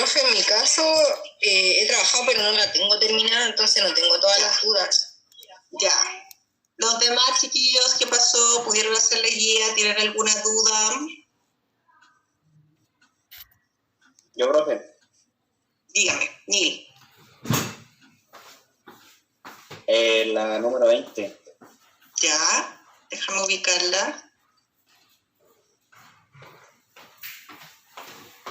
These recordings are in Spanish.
Profe, en mi caso he trabajado pero no la tengo terminada, entonces no tengo todas las dudas. Ya. Los demás chiquillos, ¿qué pasó? ¿Pudieron hacer la guía? ¿Tienen alguna duda? Yo, profe. Dígame, Neil. La número 20. Ya, déjame ubicarla.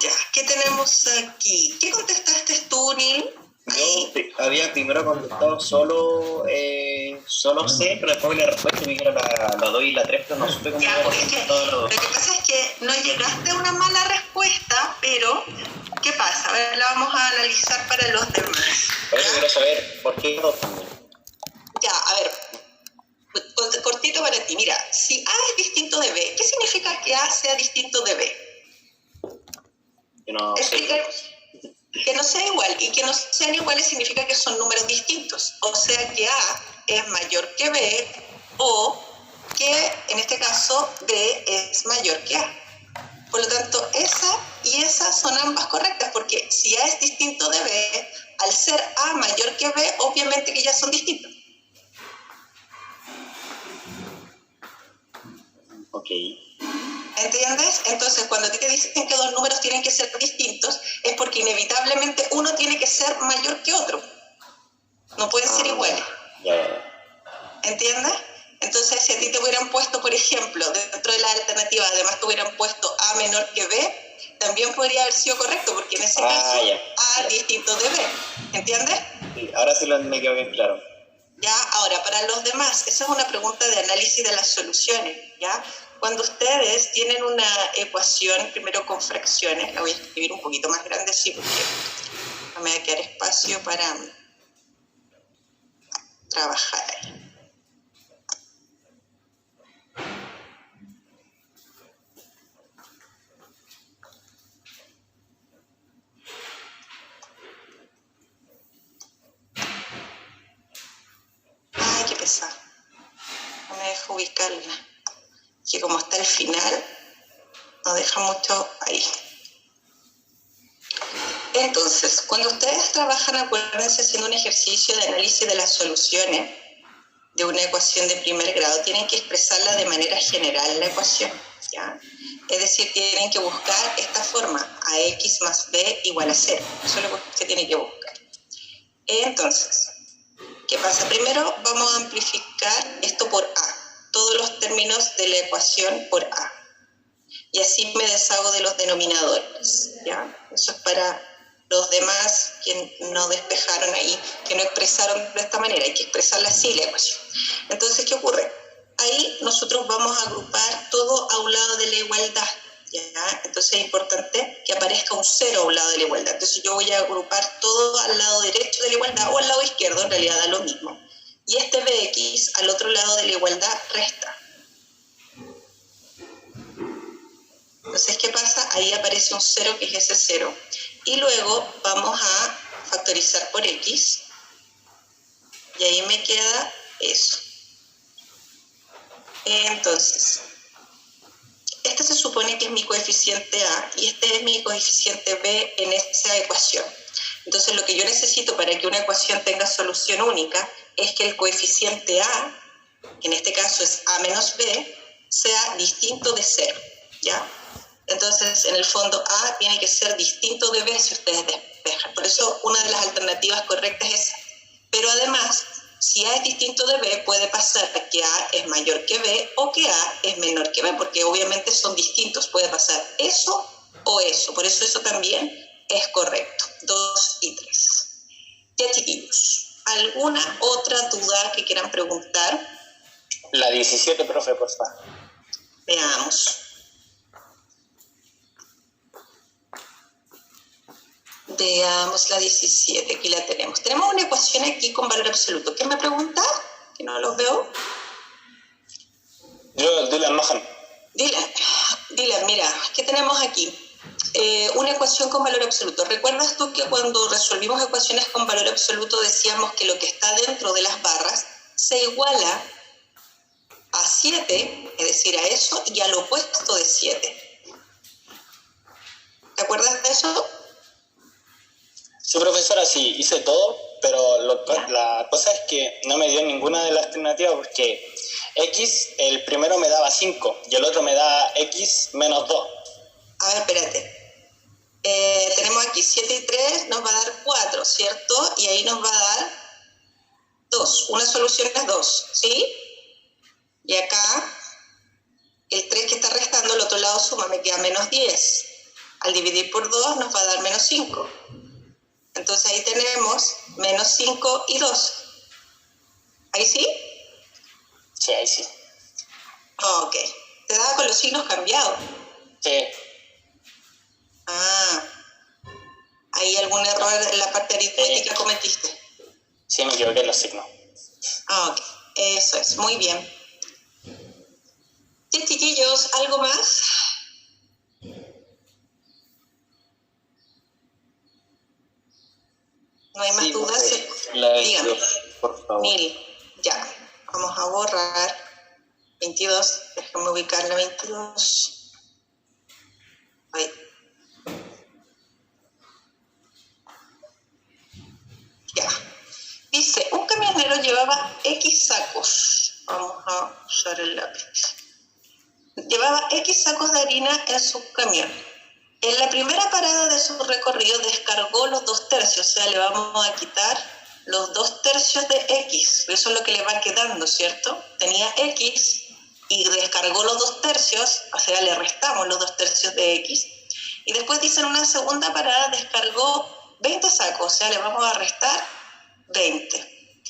Ya, ¿qué tenemos aquí? ¿Qué contestaste tú, Neil? Yo había primero contestado solo C, pero después la respuesta me dijeron la 2 y la 3, pero no supe cómo ya, había contestado. Lo que pasa es que no llegaste a una mala respuesta, pero ¿qué pasa? A ver, la vamos a analizar para los demás. Por eso quiero saber por qué 2 también. Ya, a ver, cortito para ti. Mira, si A es distinto de B, ¿qué significa que A sea distinto de B? Que no sé. Que no sea igual, y que no sean iguales significa que son números distintos. O sea que A es mayor que B, o que en este caso B es mayor que A. Por lo tanto, esa y esa son ambas correctas, porque si A es distinto de B, al ser A mayor que B, obviamente que ya son distintos. Ok. ¿Entiendes? Entonces, cuando a ti te dicen que dos números tienen que ser distintos, es porque inevitablemente uno tiene que ser mayor que otro. No pueden ser iguales. ¿Entiendes? Entonces, si a ti te hubieran puesto, por ejemplo, dentro de la alternativa, además te hubieran puesto A menor que B, también podría haber sido correcto, porque en ese caso A es distinto de B. ¿Entiendes? Sí, ahora sí me quedó bien claro. Ya, ahora, para los demás, esa es una pregunta de análisis de las soluciones, ¿ya? Cuando ustedes tienen una ecuación, primero con fracciones, la voy a escribir un poquito más grande, sí, porque no me va a quedar espacio para trabajar ahí. Ay, qué pesado. No me deja ubicarla. Que como está al final, no deja mucho ahí. Entonces, cuando ustedes trabajan, acuérdense, haciendo un ejercicio de análisis de las soluciones de una ecuación de primer grado, tienen que expresarla de manera general la ecuación, ¿ya? Es decir, tienen que buscar esta forma, ax más b igual a 0. Eso es lo que usted tiene que buscar. Entonces, ¿qué pasa? Primero vamos a amplificar esto por a, todos los términos de la ecuación por a. Y así me deshago de los denominadores, ¿ya? Eso es para los demás que no despejaron ahí, que no expresaron de esta manera, hay que expresarla así la ecuación. Entonces, ¿qué ocurre? Ahí nosotros vamos a agrupar todo a un lado de la igualdad, ¿ya? Entonces es importante que aparezca un 0 a un lado de la igualdad. Entonces yo voy a agrupar todo al lado derecho de la igualdad o al lado izquierdo, en realidad da lo mismo. Y este bx al otro lado de la igualdad resta. Entonces, ¿qué pasa? Ahí aparece un 0, que es ese 0. Y luego vamos a factorizar por x. Y ahí me queda eso. Entonces, este se supone que es mi coeficiente a y este es mi coeficiente b en esa ecuación. Entonces, lo que yo necesito para que una ecuación tenga solución única es que el coeficiente a, que en este caso es a menos b, sea distinto de 0, ¿ya? Entonces, en el fondo, A tiene que ser distinto de B si ustedes despejan. Por eso, una de las alternativas correctas es esa. Pero además, si A es distinto de B, puede pasar que A es mayor que B o que A es menor que B, porque obviamente son distintos. Puede pasar eso o eso. Por eso eso también es correcto. 2 y 3. Ya, chiquillos, ¿alguna otra duda que quieran preguntar? La 17, profe, por favor. Veamos. Veamos la 17, aquí la tenemos. Tenemos una ecuación aquí con valor absoluto. ¿Quién me pregunta? Que no los veo. Yo, Dylan Mohan. Dylan, mira, ¿qué tenemos aquí? Una ecuación con valor absoluto. ¿Recuerdas tú que cuando resolvimos ecuaciones con valor absoluto decíamos que lo que está dentro de las barras se iguala a 7, es decir, a eso y al opuesto de 7? ¿Te acuerdas de eso? Sí, profesora, sí, hice todo, pero la cosa es que no me dio ninguna de las alternativas porque X, el primero me daba 5 y el otro me da X menos 2. A ver, espérate. Tenemos aquí 7 y 3, nos va a dar 4, ¿cierto? Y ahí nos va a dar 2. Una solución es 2, ¿sí? Y acá, el 3 que está restando, al otro lado suma, me queda menos 10. Al dividir por 2 nos va a dar menos 5. Entonces ahí tenemos menos 5 y 2. ¿Ahí sí? Sí, ahí sí. Ok. Te daba con los signos cambiados. Sí. Ah. ¿Hay algún error en la parte aritmética cometiste? Sí, me equivoqué en los signos. Ah, ok. Eso es. Muy bien. ¿Y chiquillos, algo más? ¿No hay más dudas? Dígame. Por favor. 1000. Ya. Vamos a borrar 22. Déjame ubicar la 22. Ahí. Ya. Dice, un camionero llevaba X sacos. Vamos a usar el lápiz. Llevaba X sacos de harina en su camión. En la primera parada de su recorrido descargó los 2/3, o sea, le vamos a quitar los 2/3 de X. Eso es lo que le va quedando, ¿cierto? Tenía X y descargó los 2/3, o sea, le restamos los 2/3 de X. Y después dice en una segunda parada descargó 20 sacos, o sea, le vamos a restar 20.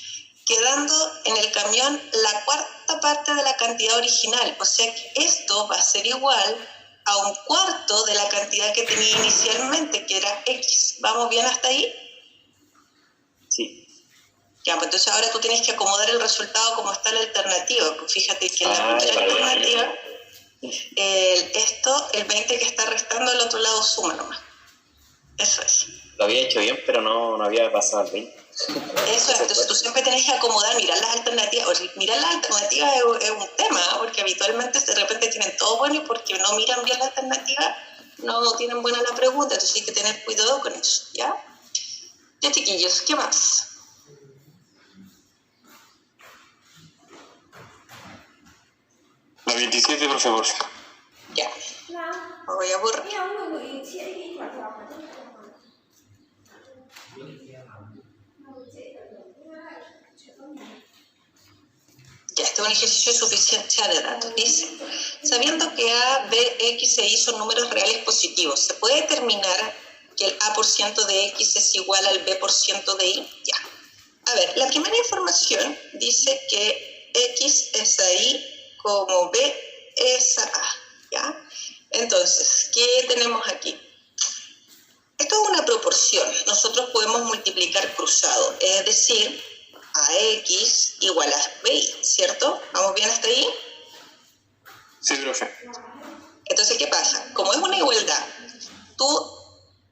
Quedando en el camión la cuarta parte de la cantidad original. O sea que esto va a ser igual a un cuarto de la cantidad que tenía inicialmente, que era X. ¿Vamos bien hasta ahí? Sí. Ya, pues entonces ahora tú tienes que acomodar el resultado como está la alternativa. Pues fíjate que en la primera alternativa, el 20 que está restando al otro lado suma nomás. Eso es. Lo había hecho bien, pero no había pasado al 20. Eso es, entonces tú siempre tenés que acomodar, mirar las alternativas. Mirar las alternativas es un tema, ¿eh? Porque habitualmente de repente tienen todo bueno y porque no miran bien la alternativa, no tienen buena la pregunta, entonces hay que tener cuidado con eso, ¿ya? Ya, chiquillos, ¿qué más? La 27, por favor. Ya. Lo voy a borrar. Ya, este es un ejercicio de suficiencia de datos. Dice, sabiendo que A, B, X e Y son números reales positivos, ¿se puede determinar que el A% de X es igual al B% de Y? Ya. A ver, la primera información dice que X es a Y como B es a A, ¿ya? Entonces, ¿qué tenemos aquí? Esto es una proporción. Nosotros podemos multiplicar cruzado, es decir, AX igual a BY, ¿cierto? ¿Vamos bien hasta ahí? Sí, profe. Entonces, ¿qué pasa? Como es una igualdad,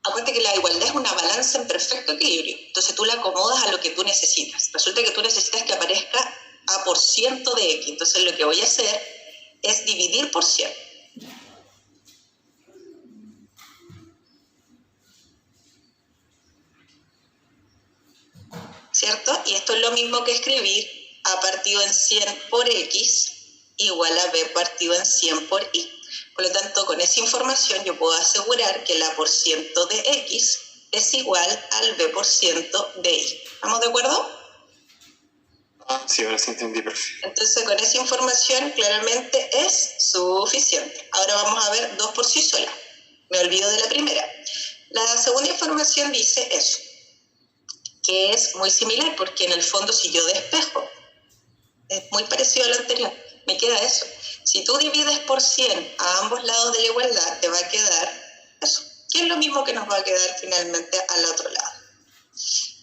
acuérdate que la igualdad es una balanza en perfecto equilibrio. Entonces tú la acomodas a lo que tú necesitas. Resulta que tú necesitas que aparezca A% de X. Entonces lo que voy a hacer es dividir por 100. ¿Cierto? Y esto es lo mismo que escribir A partido en 100 por X igual a B partido en 100 por Y. Por lo tanto, con esa información yo puedo asegurar que el A% de X es igual al B% de Y. ¿Estamos de acuerdo? Sí, ahora sí entendí, perfecto. Entonces, con esa información claramente es suficiente. Ahora vamos a ver dos por sí solas. Me olvido de la primera. La segunda información dice eso, que es muy similar porque en el fondo si yo despejo, es muy parecido a lo anterior, me queda eso. Si tú divides por 100 a ambos lados de la igualdad, te va a quedar eso, que es lo mismo que nos va a quedar finalmente al otro lado.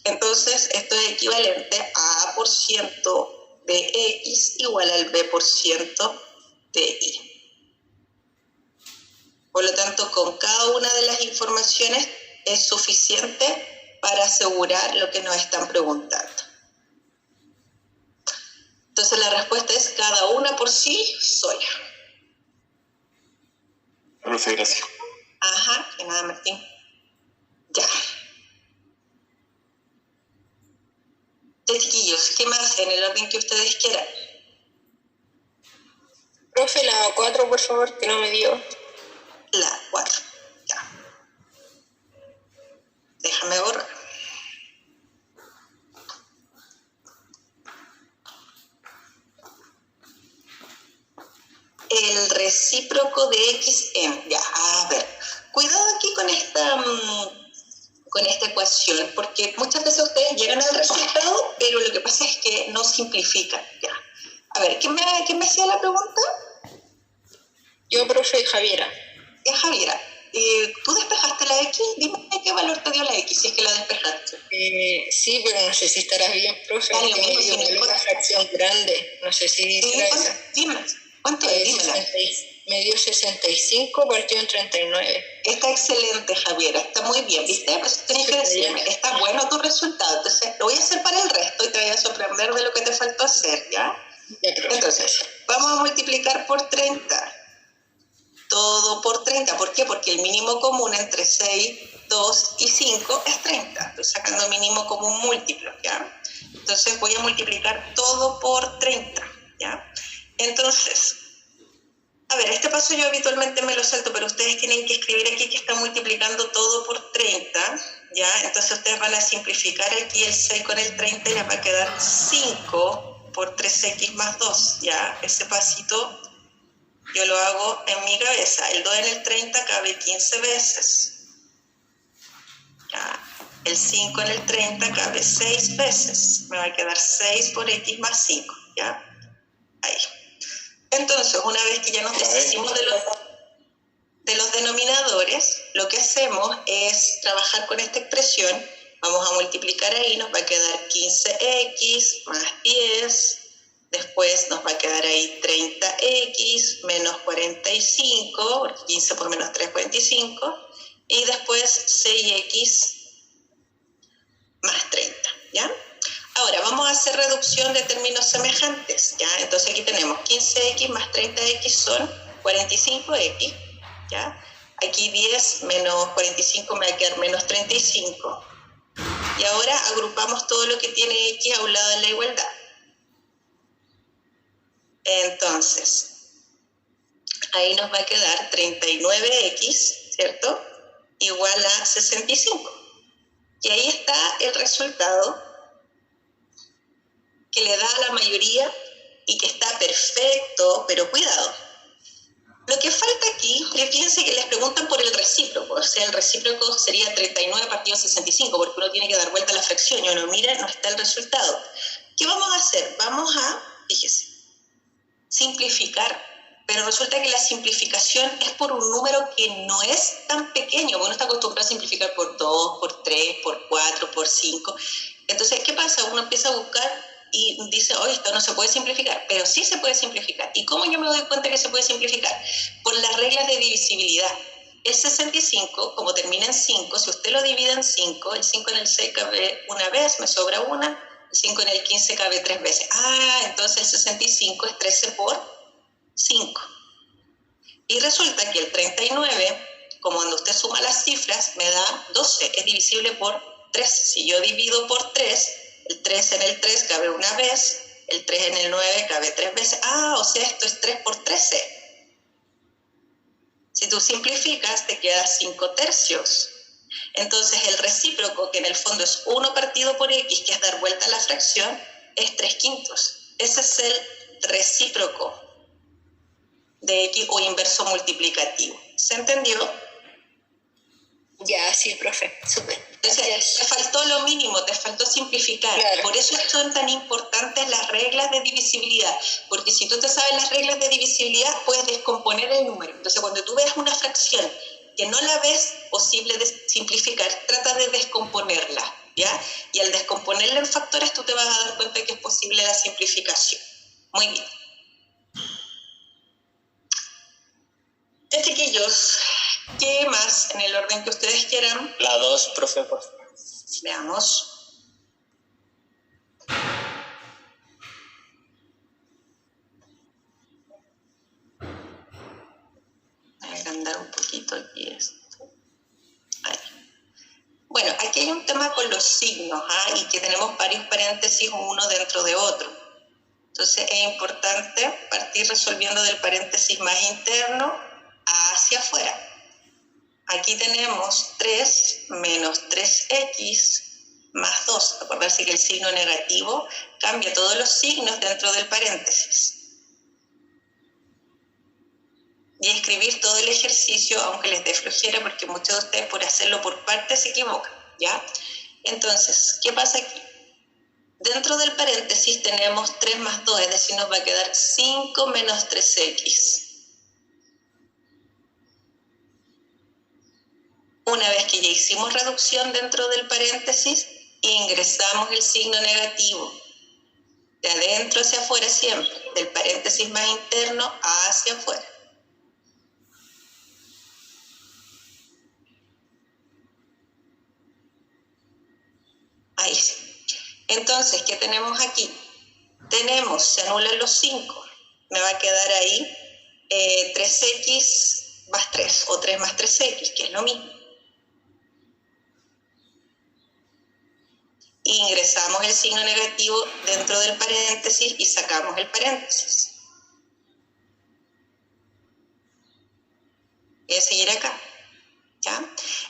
Entonces, esto es equivalente a A% de X igual al B% de Y. Por lo tanto, con cada una de las informaciones es suficiente para asegurar lo que nos están preguntando. Entonces, la respuesta es cada una por sí sola. Profe, gracias. Ajá, de nada, Martín. Ya. Ya, chiquillos, ¿qué más en el orden que ustedes quieran? Profe, la 4, por favor, que no me dio. La 4. Ya. Déjame borrar. El recíproco de XM. Ya, a ver. Cuidado aquí con esta ecuación, porque muchas veces ustedes llegan al resultado, pero lo que pasa es que no simplifican. Ya. A ver, ¿quién me hacía la pregunta? Yo, profe, Javiera. Ya, Javiera. ¿Tú despejaste la X? Dime qué valor te dio la X, si es que la despejaste. Sí, pero no sé si estarás bien, profe. Dale, Es que me dio una fracción grande. No sé si será esa. Dime, ¿cuánto es? Dímela. Me dio 65 partido en 39. Está excelente, Javiera, está muy bien, ¿viste? Pues tienes que decirme, está bueno tu resultado. Entonces, lo voy a hacer para el resto y te voy a sorprender de lo que te faltó hacer, ¿ya? Entonces, vamos a multiplicar por 30. Todo por 30. ¿Por qué? Porque el mínimo común entre 6, 2 y 5 es 30. Estoy sacando mínimo común múltiplo, ¿ya? Entonces voy a multiplicar todo por 30, ¿ya? Entonces, a ver, este paso yo habitualmente me lo salto, pero ustedes tienen que escribir aquí que está multiplicando todo por 30, ¿ya? Entonces ustedes van a simplificar aquí el 6 con el 30 y les va a quedar 5 por 3x más 2, ¿ya? Ese pasito yo lo hago en mi cabeza. El 2 en el 30 cabe 15 veces. ¿Ya? El 5 en el 30 cabe 6 veces. Me va a quedar 6 por x más 5. ¿Ya? Ahí. Entonces, una vez que ya nos deshicimos de los denominadores, lo que hacemos es trabajar con esta expresión. Vamos a multiplicar ahí, nos va a quedar 15x más 10. Después nos va a quedar ahí 30x menos 45, porque 15 por menos 3 es 45. Y después 6x más 30, ¿ya? Ahora, vamos a hacer reducción de términos semejantes, ¿ya? Entonces aquí tenemos 15x más 30x son 45x, ¿ya? Aquí 10 menos 45 me va a quedar menos 35. Y ahora agrupamos todo lo que tiene x a un lado de la igualdad. Entonces, ahí nos va a quedar 39x, ¿cierto? Igual a 65. Y ahí está el resultado que le da a la mayoría y que está perfecto, pero cuidado. Lo que falta aquí, fíjense que les preguntan por el recíproco, o sea, el recíproco sería 39 partido 65, porque uno tiene que dar vuelta a la fracción y uno mira, no está el resultado. ¿Qué vamos a hacer? Vamos a, fíjese, simplificar, pero resulta que la simplificación es por un número que no es tan pequeño, porque uno está acostumbrado a simplificar por 2, por 3, por 4, por 5. Entonces, ¿qué pasa? Uno empieza a buscar y dice, oye, esto no se puede simplificar, pero sí se puede simplificar. ¿Y cómo yo me doy cuenta que se puede simplificar? Por las reglas de divisibilidad. El 65, como termina en 5, si usted lo divide en 5, el 5 en el 6 cabe una vez, me sobra una, el 5 en el 15 cabe 3 veces. Entonces el 65 es 13 por 5. Y resulta que el 39, como cuando usted suma las cifras, me da 12, es divisible por 3. Si yo divido por 3, el 3 en el 3 cabe una vez, el 3 en el 9 cabe 3 veces. O sea, esto es 3 por 13. Si tú simplificas, te queda 5 tercios. Entonces, el recíproco, que en el fondo es 1 partido por x, que es dar vuelta a la fracción, es 3 quintos. Ese es el recíproco de x o inverso multiplicativo. ¿Se entendió? Ya, sí, profe. Súper. Entonces, te faltó lo mínimo, te faltó simplificar. Claro. Por eso son tan importantes las reglas de divisibilidad, porque si tú te sabes las reglas de divisibilidad, puedes descomponer el número. Entonces, cuando tú veas una fracción que no la ves posible de simplificar, trata de descomponerla, ¿ya? Y al descomponerla en factores, tú te vas a dar cuenta que es posible la simplificación. Muy bien. Ya, chiquillos, ¿qué más en el orden que ustedes quieran? La 2, profe, por favor. Veamos. Voy a agrandar un poquito aquí esto. Ahí. Bueno, aquí aquí hay un tema con los signos, y que tenemos varios paréntesis uno dentro de otro. Entonces es importante partir resolviendo del paréntesis más interno hacia afuera. Aquí tenemos 3 menos 3x más 2. Acordarse que el signo negativo cambia todos los signos dentro del paréntesis. Y escribir todo el ejercicio, aunque les dé flojera, porque muchos de ustedes por hacerlo por partes se equivocan, ¿ya? Entonces, ¿qué pasa aquí? Dentro del paréntesis tenemos 3 más 2, es decir, nos va a quedar 5 menos 3x. Una vez que ya hicimos reducción dentro del paréntesis, ingresamos el signo negativo. De adentro hacia afuera siempre, del paréntesis más interno hacia afuera. Ahí sí. Entonces, ¿qué tenemos aquí? Se anulan los 5. Me va a quedar ahí 3x más 3, o 3 más 3x, que es lo mismo. Ingresamos el signo negativo dentro del paréntesis y sacamos el paréntesis. Voy a seguir acá. ¿Ya?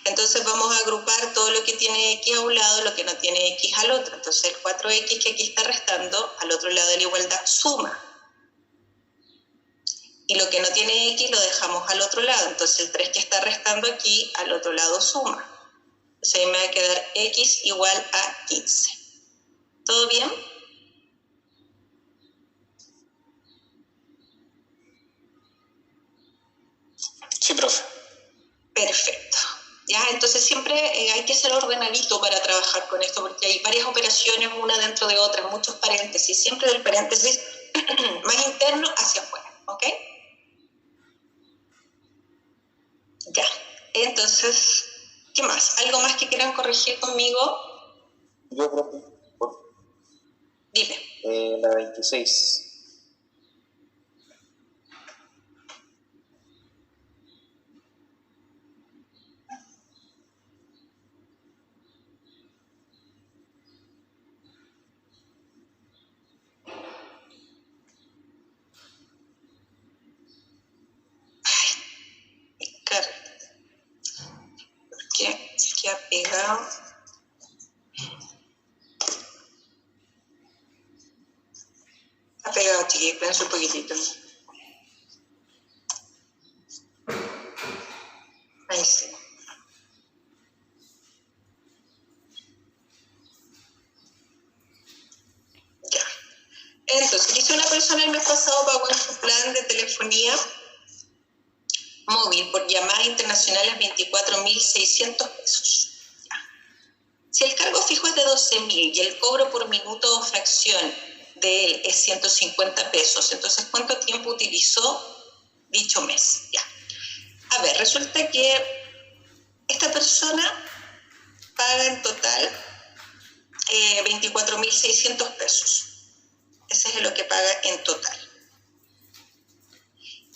Entonces vamos a agrupar todo lo que tiene x a un lado, lo que no tiene x al otro. Entonces el 4x que aquí está restando, al otro lado de la igualdad suma. Y lo que no tiene x lo dejamos al otro lado. Entonces el 3 que está restando aquí, al otro lado suma. Entonces ahí me va a quedar x igual a 15. ¿Todo bien? Sí, profe. Perfecto. ¿Ya? Entonces siempre hay que ser ordenadito para trabajar con esto, porque hay varias operaciones, una dentro de otra, muchos paréntesis, siempre del paréntesis más interno hacia afuera, ¿ok? Ya, entonces, ¿qué más? ¿Algo más que quieran corregir conmigo? Yo, profe, Dime. la 26. ¿Qué? ¿Qué ha pegado? Ha pegado, chiquillos, espérense un poquitito. Ahí sí. Ya. Entonces, dice una persona el mes pasado pagó en su plan de telefonía móvil por llamadas internacionales 24.600 pesos. Ya. Si el cargo fijo es de 12.000 y el cobro por minuto o fracción de él es 150 pesos, entonces ¿cuánto tiempo utilizó dicho mes? Ya. A ver, resulta que esta persona paga en total 24.600 pesos. Ese es lo que paga en total.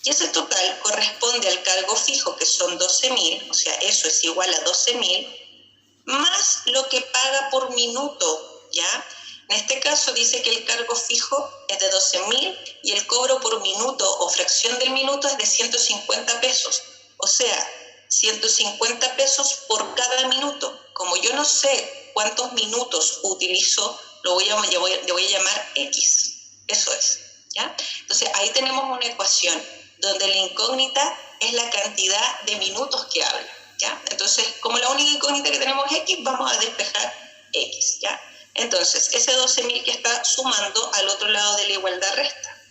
Y ese total corresponde al cargo fijo, que son 12.000, o sea, eso es igual a 12.000, más lo que paga por minuto, ¿ya? En este caso dice que el cargo fijo es de 12.000 y el cobro por minuto o fracción del minuto es de 150 pesos. O sea, 150 pesos por cada minuto. Como yo no sé cuántos minutos utilizo, le voy a llamar X. Eso es, ¿ya? Entonces, ahí tenemos una ecuación donde la incógnita es la cantidad de minutos que habla, ¿ya? Entonces, como la única incógnita que tenemos es X, vamos a despejar X, ¿ya? Entonces, ese 12.000 que está sumando al otro lado de la igualdad resta.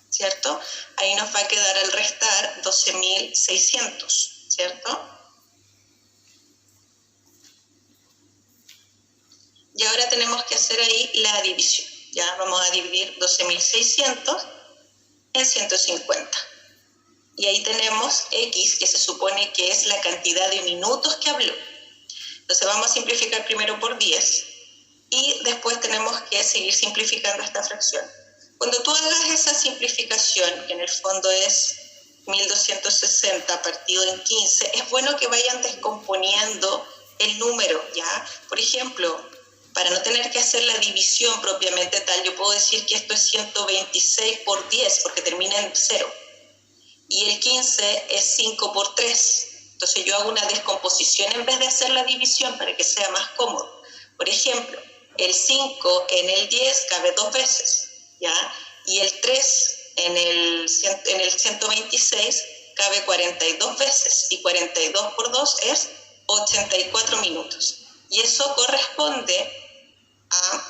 ¿Cierto? Ahí nos va a quedar al restar 12.600, ¿cierto? Y ahora tenemos que hacer ahí la división. Ya vamos a dividir 12.600 en 150. Y ahí tenemos X, que se supone que es la cantidad de minutos que habló. Entonces vamos a simplificar primero por 10 y después tenemos que seguir simplificando esta fracción. Cuando tú hagas esa simplificación, que en el fondo es 1260 partido en 15, es bueno que vayan descomponiendo el número, ¿ya? Por ejemplo, para no tener que hacer la división propiamente tal, yo puedo decir que esto es 126 por 10, porque termina en 0. Y el 15 es 5 por 3. Entonces yo hago una descomposición en vez de hacer la división para que sea más cómodo. Por ejemplo, el 5 en el 10 cabe 2 veces, ¿ya? Y el 3 en el 126 cabe 42 veces. Y 42 por 2 es 84 minutos. Y eso corresponde a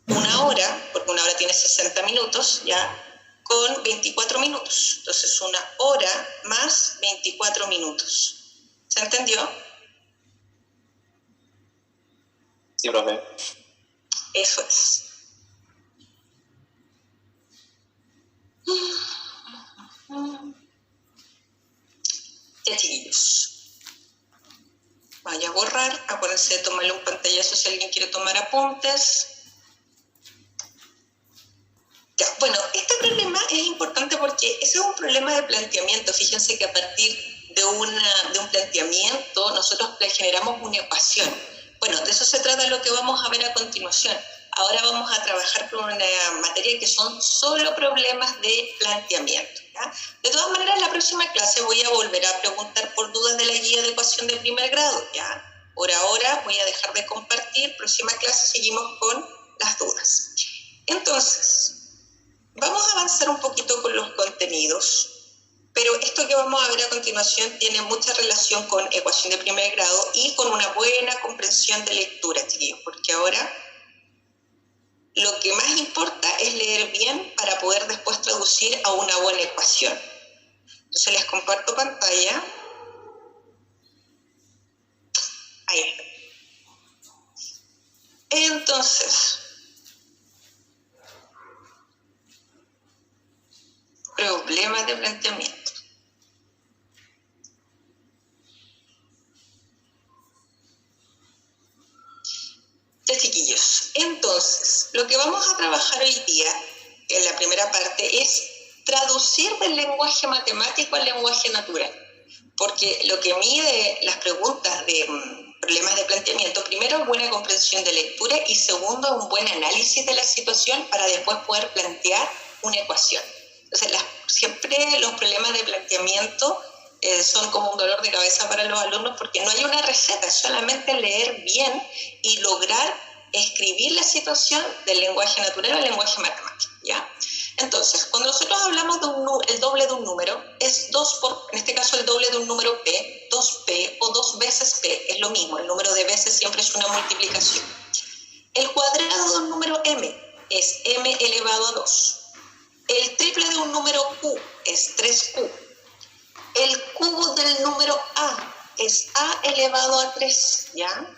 una hora, porque una hora tiene 60 minutos, ¿ya? Con 24 minutos. Entonces, una hora más 24 minutos. ¿Se entendió? Sí, profe. Eso es. Ya, chiquillos. Vaya a borrar. Acuérdense de tomarle un pantallazo si alguien quiere tomar apuntes. Ya, bueno, este problema es importante porque ese es un problema de planteamiento. Fíjense que a partir de un planteamiento nosotros le generamos una ecuación. Bueno, de eso se trata lo que vamos a ver a continuación. Ahora vamos a trabajar con una materia que son solo problemas de planteamiento, ¿ya? De todas maneras, en la próxima clase voy a volver a preguntar por dudas de la guía de ecuación de primer grado, ¿ya? Por ahora voy a dejar de compartir. Próxima clase seguimos con las dudas. Entonces, vamos a avanzar un poquito con los contenidos, pero esto que vamos a ver a continuación tiene mucha relación con ecuación de primer grado y con una buena comprensión de lectura, chiquillos, porque ahora lo que más importa es leer bien para poder después traducir a una buena ecuación. Entonces les comparto pantalla. Ahí está. Entonces, problemas de planteamiento. Ya, chiquillos, entonces, lo que vamos a trabajar hoy día, en la primera parte, es traducir del lenguaje matemático al lenguaje natural. Porque lo que mide las preguntas de problemas de planteamiento, primero, buena comprensión de lectura y segundo, un buen análisis de la situación para después poder plantear una ecuación. Entonces, siempre los problemas de planteamiento son como un dolor de cabeza para los alumnos porque no hay una receta, es solamente leer bien y lograr escribir la situación del lenguaje natural al lenguaje matemático, ¿ya? Entonces, cuando nosotros hablamos de el doble de un número, es 2 por, en este caso el doble de un número p, 2p o 2 veces p, es lo mismo, el número de veces siempre es una multiplicación. El cuadrado de un número m es m elevado a 2. El triple de un número q es 3q. El cubo del número a es a elevado a 3, ¿ya?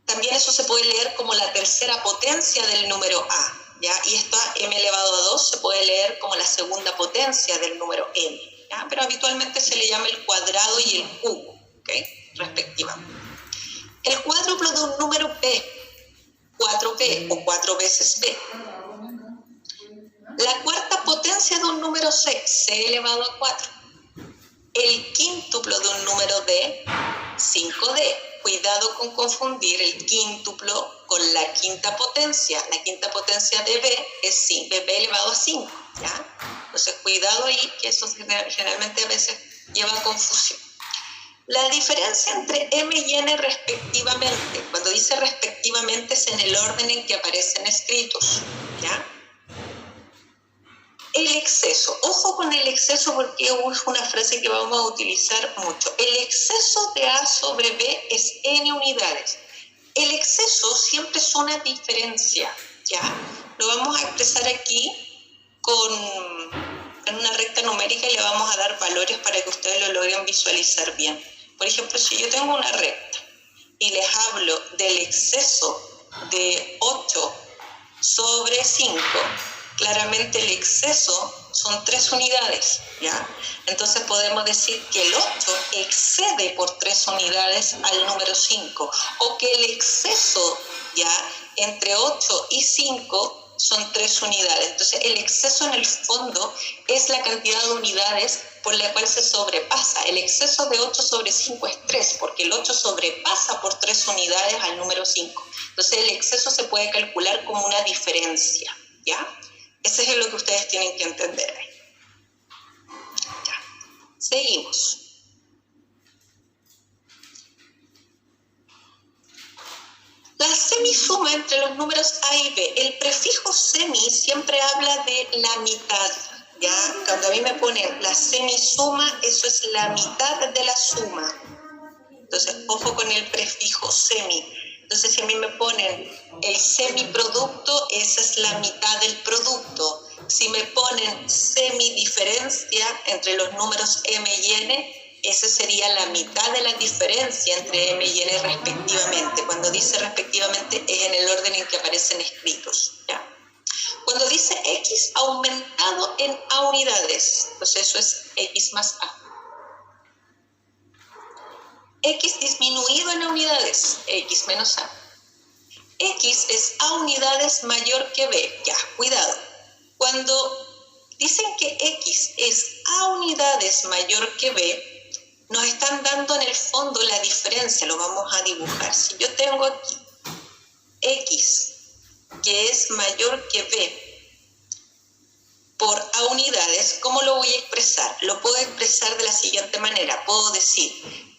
También eso se puede leer como la tercera potencia del número a, ¿ya? Y esta m elevado a 2 se puede leer como la segunda potencia del número m, ¿ya? Pero habitualmente se le llama el cuadrado y el cubo, ¿ok? Respectivamente. El cuádruplo de un número p, 4p o 4 veces p. La cuarta potencia de un número c, c elevado a 4. El quíntuplo de un número d, 5d. Cuidado con confundir el quíntuplo con la quinta potencia. La quinta potencia de b es b elevado a 5, ¿ya? Entonces, cuidado ahí, que eso generalmente a veces lleva a confusión. La diferencia entre m y n respectivamente, cuando dice respectivamente es en el orden en que aparecen escritos, ¿ya? El exceso, ojo con el exceso porque es una frase que vamos a utilizar mucho. El exceso de A sobre B es n unidades. El exceso siempre es una diferencia, ¿ya? Lo vamos a expresar aquí en una recta numérica y le vamos a dar valores para que ustedes lo logren visualizar bien. Por ejemplo, si yo tengo una recta y les hablo del exceso de 8 sobre 5, claramente el exceso son 3 unidades, ¿ya? Entonces podemos decir que el 8 excede por 3 unidades al número 5, o que el exceso, ¿ya?, entre 8 y 5 son 3 unidades. Entonces, el exceso en el fondo es la cantidad de unidades por la cual se sobrepasa. El exceso de 8 sobre 5 es 3, porque el 8 sobrepasa por 3 unidades al número 5. Entonces, el exceso se puede calcular como una diferencia, ¿ya? Ese es lo que ustedes tienen que entender ahí. Ya. Seguimos. La semisuma entre los números A y B. El prefijo semi siempre habla de la mitad, ¿ya? Cuando a mí me ponen la semisuma, eso es la mitad de la suma. Entonces, ojo con el prefijo semi. Entonces, si a mí me ponen el semiproducto, esa es la mitad del producto. Si me ponen semidiferencia entre los números m y n, esa sería la mitad de la diferencia entre m y n respectivamente. Cuando dice respectivamente es en el orden en que aparecen escritos, ¿ya? Cuando dice x aumentado en a unidades, entonces eso es x más a. X disminuido en a unidades, x menos a. X es a unidades mayor que b, ya, cuidado. Cuando dicen que x es a unidades mayor que b, nos están dando en el fondo la diferencia, lo vamos a dibujar. Si yo tengo aquí x, que es mayor que b, por a unidades, ¿cómo lo voy a expresar? Lo puedo expresar de la siguiente manera. Puedo decir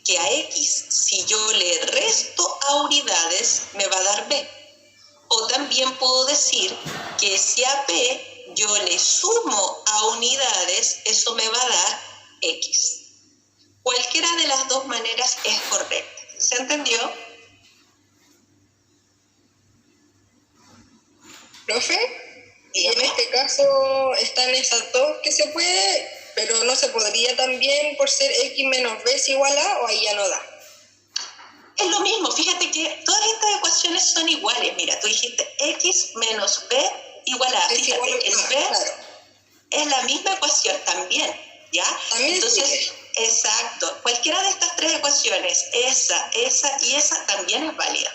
que a x, si yo le resto a unidades, me va a dar b. O también puedo decir que si a b yo le sumo a unidades, eso me va a dar x. Cualquiera de las dos maneras es correcta. ¿Se entendió? ¿Profe? Y en este caso están esas dos que se puede, pero no se podría también por ser x menos b es igual a, o ahí ya no da. Es lo mismo, fíjate que todas estas ecuaciones son iguales. Mira, tú dijiste x menos b igual a, Es fíjate, igual, el b claro. es la misma ecuación también, ¿ya? También entonces, sí. Exacto, cualquiera de estas 3 ecuaciones, esa y esa también es válida.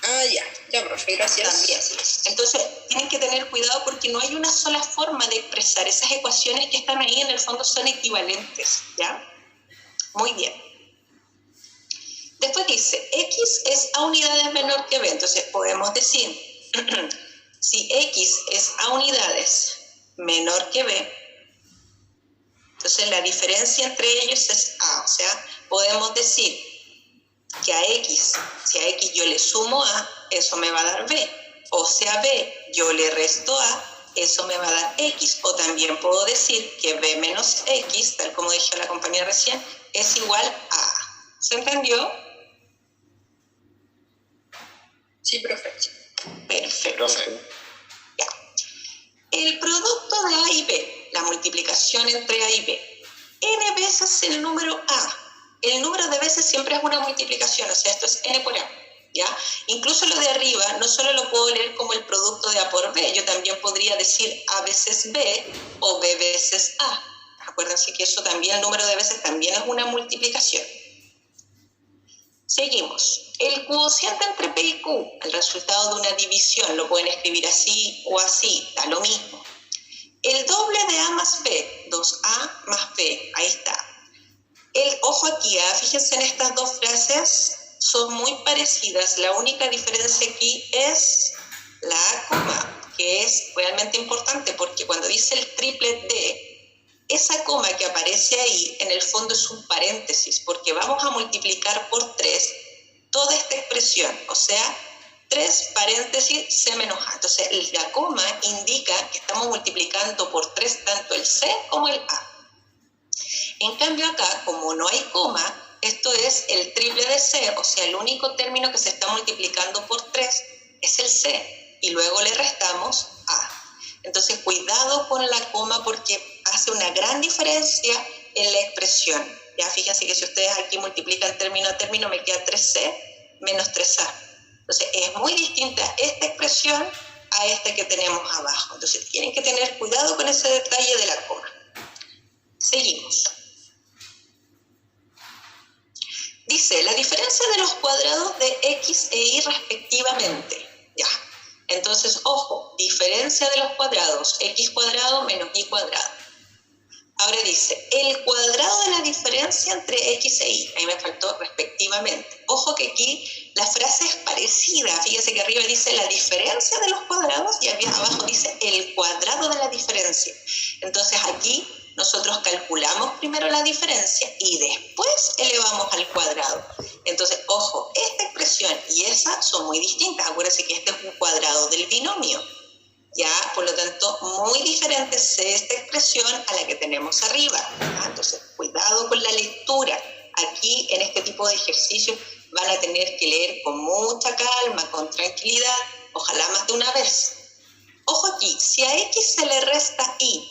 Ah, ya, profe, gracias. También. Entonces, tienen que tener cuidado porque no hay una sola forma de expresar. Esas ecuaciones que están ahí en el fondo son equivalentes, ¿ya? Muy bien. Después dice, x es a unidades menor que b. Entonces, podemos decir, si x es a unidades menor que b, entonces la diferencia entre ellos es a. O sea, podemos decir que a x, si a x yo le sumo a, eso me va a dar b. O si a b yo le resto a, eso me va a dar x. O también puedo decir que b menos x, tal como dijo la compañera recién, es igual a a. ¿Se entendió? Sí, profe. Perfecto. Ya. El producto de a y b, la multiplicación entre a y b, n veces el número a. El número de veces siempre es una multiplicación, o sea, esto es n por a, ¿ya? Incluso lo de arriba no solo lo puedo leer como el producto de a por b, yo también podría decir a veces b o b veces a. Acuérdense que eso también, el número de veces también es una multiplicación. Seguimos. El cociente entre P y Q, el resultado de una división, lo pueden escribir así o así, da lo mismo. El doble de A más B, 2A más B, ahí está. Ojo aquí, fíjense en estas dos frases, son muy parecidas. La única diferencia aquí es la A, coma, que es realmente importante porque cuando dice el triplet de, esa coma que aparece ahí, en el fondo es un paréntesis, porque vamos a multiplicar por 3 toda esta expresión, o sea, 3 paréntesis C menos A. Entonces, la coma indica que estamos multiplicando por 3 tanto el C como el A. En cambio acá, como no hay coma, esto es el triple de C, o sea, el único término que se está multiplicando por 3 es el C, y luego le restamos A. Entonces, cuidado con la coma porque hace una gran diferencia en la expresión. Ya fíjense que si ustedes aquí multiplican término a término, me queda 3C menos 3A. Entonces, es muy distinta esta expresión a esta que tenemos abajo. Entonces, tienen que tener cuidado con ese detalle de la coma. Seguimos. Dice, la diferencia de los cuadrados de X e Y respectivamente. Ya. Entonces, ojo, diferencia de los cuadrados, x cuadrado menos y cuadrado. Ahora dice, el cuadrado de la diferencia entre x e y. Ahí me faltó respectivamente. Ojo que aquí la frase es parecida. Fíjese que arriba dice la diferencia de los cuadrados y abajo dice el cuadrado de la diferencia. Entonces aquí nosotros calculamos primero la diferencia y después elevamos al cuadrado. Entonces, ojo, esta expresión y esa son muy distintas. Acuérdense que este es un cuadrado del binomio. Ya, por lo tanto, muy diferente es esta expresión a la que tenemos arriba. ¿Ya? Entonces, cuidado con la lectura. Aquí, en este tipo de ejercicios, van a tener que leer con mucha calma, con tranquilidad, ojalá más de una vez. Ojo aquí, si a x se le resta y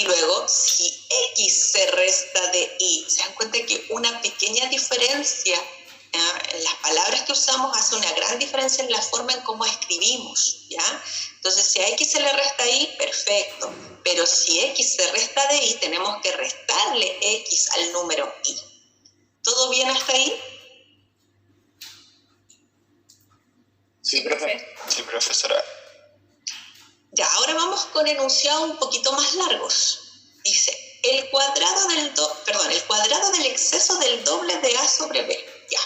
luego si x se resta de y, se dan cuenta que una pequeña diferencia en las palabras que usamos hace una gran diferencia en la forma en cómo escribimos, ¿ya? Entonces, si a x se le resta y, perfecto, pero si x se resta de y, tenemos que restarle x al número y. ¿Todo bien hasta ahí? Sí, profe. Sí, profesora. Ya, ahora vamos con enunciados un poquito más largos. Dice, el cuadrado del exceso del doble de a sobre b. Ya.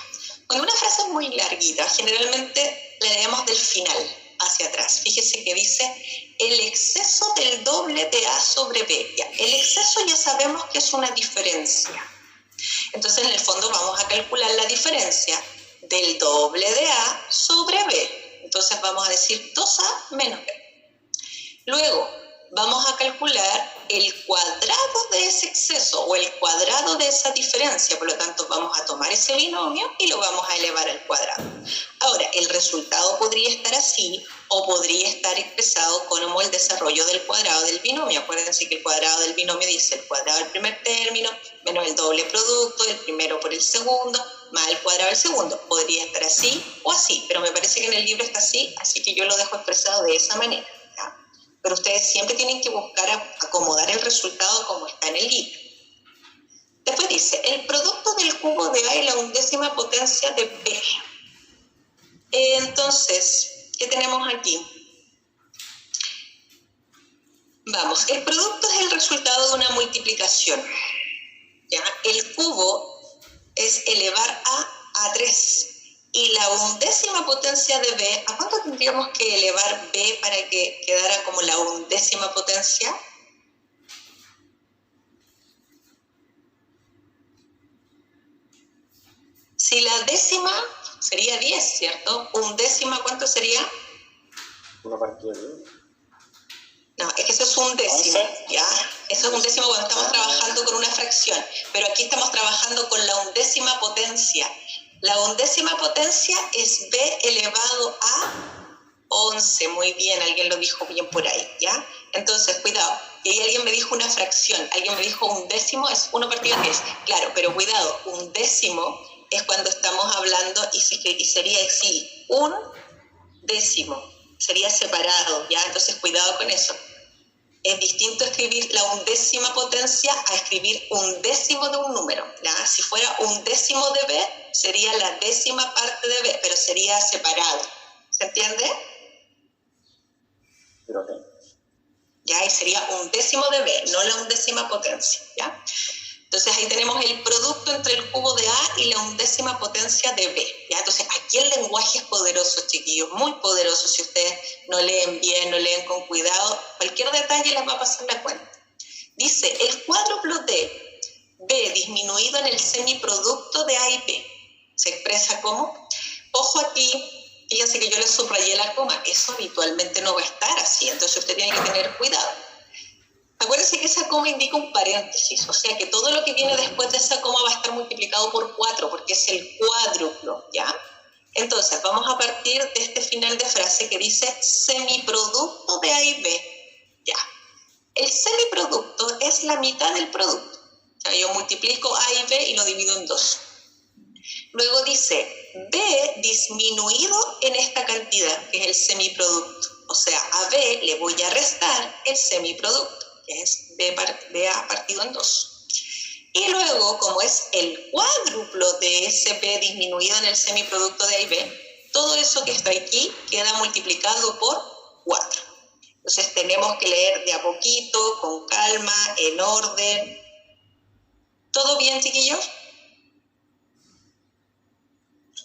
Cuando una frase es muy larguita, generalmente la leemos del final hacia atrás. Fíjese que dice el exceso del doble de a sobre b. Ya. El exceso ya sabemos que es una diferencia. Entonces, en el fondo vamos a calcular la diferencia del doble de a sobre b. Entonces vamos a decir 2a menos b. Luego, vamos a calcular el cuadrado de ese exceso o el cuadrado de esa diferencia. Por lo tanto, vamos a tomar ese binomio y lo vamos a elevar al cuadrado. Ahora, el resultado podría estar así o podría estar expresado como el desarrollo del cuadrado del binomio. Acuérdense que el cuadrado del binomio dice el cuadrado del primer término menos el doble producto del primero por el segundo más el cuadrado del segundo. Podría estar así o así, pero me parece que en el libro está así, así que yo lo dejo expresado de esa manera. Pero ustedes siempre tienen que buscar acomodar el resultado como está en el libro. Después dice, el producto del cubo de a y la undécima potencia de b. Entonces, ¿qué tenemos aquí? Vamos, el producto es el resultado de una multiplicación. ¿Ya? El cubo es elevar a 3. Y la undécima potencia de b, ¿a cuánto tendríamos que elevar b para que quedara como la undécima potencia? Si la décima sería 10, ¿cierto? ¿Undécima cuánto sería? 1/10. No, es que eso es un décimo, ¿ya? Eso es un décimo cuando estamos trabajando con una fracción, pero aquí estamos trabajando con la undécima potencia. La undécima potencia es b elevado a 11. Muy bien, alguien lo dijo bien por ahí, ¿ya? Entonces, cuidado. Y ahí alguien me dijo una fracción. Alguien me dijo un décimo es 1/10. Claro, pero cuidado, un décimo es cuando estamos hablando y sería así, un décimo. Sería separado, ¿ya? Entonces, cuidado con eso. Es distinto escribir la undécima potencia a escribir un décimo de un número, ¿ya? Si fuera un décimo de b, sería la décima parte de b, pero sería separado. ¿Se entiende? Pero ok. Ya, y sería un décimo de b, no la undécima potencia, ¿ya? Entonces ahí tenemos el producto entre el cubo de a y la undécima potencia de b, ¿ya? Entonces aquí el lenguaje es poderoso, chiquillos, muy poderoso. Si ustedes no leen bien, no leen con cuidado, cualquier detalle les va a pasar la cuenta. Dice, el cuádruplo de b disminuido en el semiproducto de a y b, ¿se expresa como? Ojo aquí, fíjense que yo les subrayé la coma, eso habitualmente no va a estar así, entonces usted tiene que tener cuidado. Acuérdense que esa coma indica un paréntesis, o sea que todo lo que viene después de esa coma va a estar multiplicado por 4, porque es el cuádruplo, ¿ya? Entonces, vamos a partir de este final de frase que dice semiproducto de A y B, ¿ya? El semiproducto es la mitad del producto. O sea, yo multiplico A y B y lo divido en 2. Luego dice B disminuido en esta cantidad, que es el semiproducto. O sea, a B le voy a restar el semiproducto, que es BA partido en 2. Y luego, como es el cuádruplo de ese B disminuido en el semiproducto de A y B, todo eso que está aquí queda multiplicado por 4. Entonces tenemos que leer de a poquito, con calma, en orden. ¿Todo bien, chiquillos?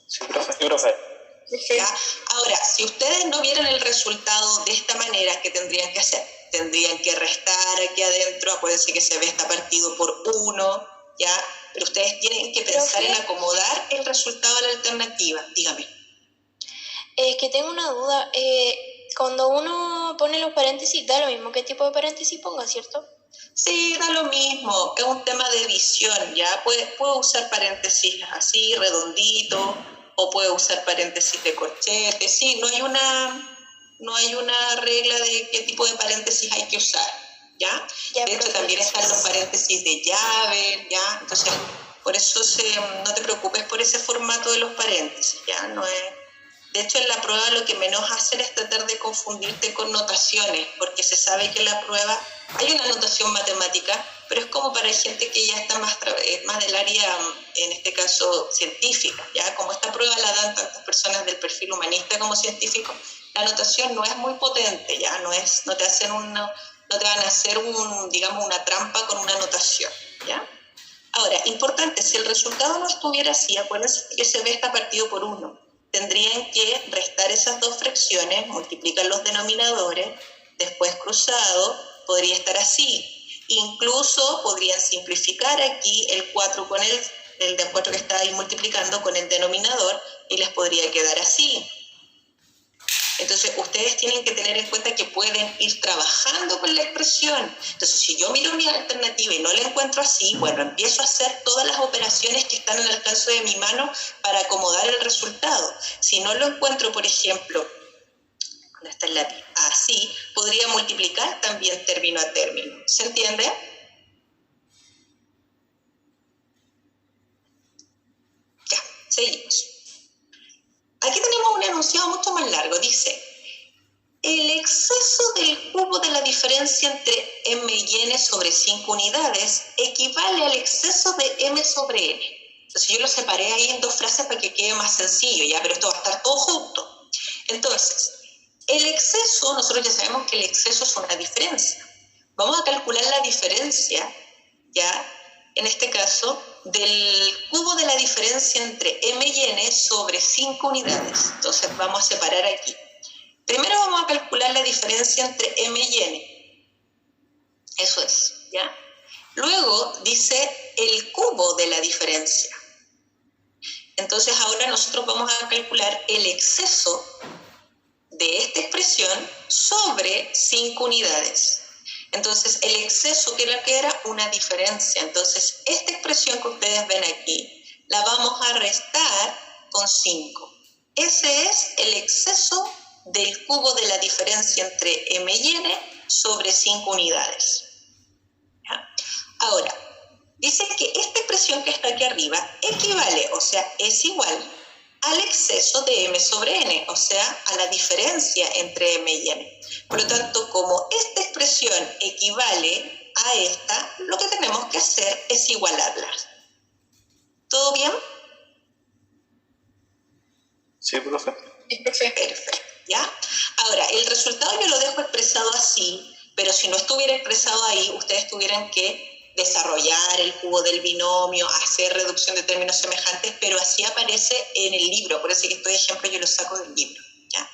Sí, profe. Sí, profe. ¿Ya? Ahora, si ustedes no vieran el resultado de esta manera, ¿qué tendrían que hacer? Tendrían que restar aquí adentro, acuérdense que se ve está partido por 1, ¿ya? Pero ustedes tienen que pensar en acomodar el resultado a la alternativa. Dígame. Que tengo una duda. Cuando uno pone los paréntesis, da lo mismo qué tipo de paréntesis ponga, ¿cierto? Sí, da lo mismo. Es un tema de edición, ¿ya? Puedo usar paréntesis así, redondito, o puedo usar paréntesis de corchete. Sí, no hay una regla de qué tipo de paréntesis hay que usar, ¿ya? De hecho, también están los paréntesis de llave, ¿ya? Entonces, por eso no te preocupes por ese formato de los paréntesis, ¿ya? No es... De hecho, en la prueba lo que menos hacen es tratar de confundirte con notaciones, porque se sabe que en la prueba hay una notación matemática, pero es como para gente que ya está más del área, en este caso, científica, ¿ya? Como esta prueba la dan tantas personas del perfil humanista como científico, la notación no es muy potente, ¿ya? No te van a hacer digamos, una trampa con una notación, ¿ya? Ahora, importante, si el resultado no estuviera así, acuérdense que se ve está partido por 1. Tendrían que restar esas dos fracciones, multiplicar los denominadores, después cruzado, podría estar así. Incluso podrían simplificar aquí el 4 con el de 4 que está ahí multiplicando con el denominador y les podría quedar así. Entonces, ustedes tienen que tener en cuenta que pueden ir trabajando con la expresión. Entonces, si yo miro mi alternativa y no la encuentro así, bueno, empiezo a hacer todas las operaciones que están al alcance de mi mano para acomodar el resultado. Si no lo encuentro, por ejemplo, ¿dónde está el lápiz? Así, podría multiplicar también término a término. ¿Se entiende? Ya, seguimos. Aquí tenemos un enunciado mucho más largo. Dice, el exceso del cubo de la diferencia entre m y n sobre 5 unidades equivale al exceso de m sobre n. Entonces yo lo separé ahí en dos frases para que quede más sencillo, ¿ya? Pero esto va a estar todo junto. Entonces, el exceso, nosotros ya sabemos que el exceso es una diferencia. Vamos a calcular la diferencia, ¿ya? En este caso, del cubo de la diferencia entre m y n sobre 5 unidades. Entonces vamos a separar aquí. Primero vamos a calcular la diferencia entre m y n. Eso es, ¿ya? Luego dice el cubo de la diferencia. Entonces ahora nosotros vamos a calcular el exceso de esta expresión sobre 5 unidades. Entonces, el exceso, ¿qué era lo que era? Una diferencia. Entonces, esta expresión que ustedes ven aquí, la vamos a restar con 5. Ese es el exceso del cubo de la diferencia entre m y n sobre 5 unidades. ¿Ya? Ahora, dice que esta expresión que está aquí arriba equivale, o sea, es igual al exceso de m sobre n, o sea, a la diferencia entre m y n. Por lo tanto, como esta expresión equivale a esta, lo que tenemos que hacer es igualarlas. ¿Todo bien? Sí, profe. Sí, profe. Perfecto, ¿ya? Ahora, el resultado yo lo dejo expresado así, pero si no estuviera expresado ahí, ustedes tuvieran que desarrollar el cubo del binomio, hacer reducción de términos semejantes, pero así aparece en el libro, por eso que estos ejemplos yo los saco del libro, ¿ya?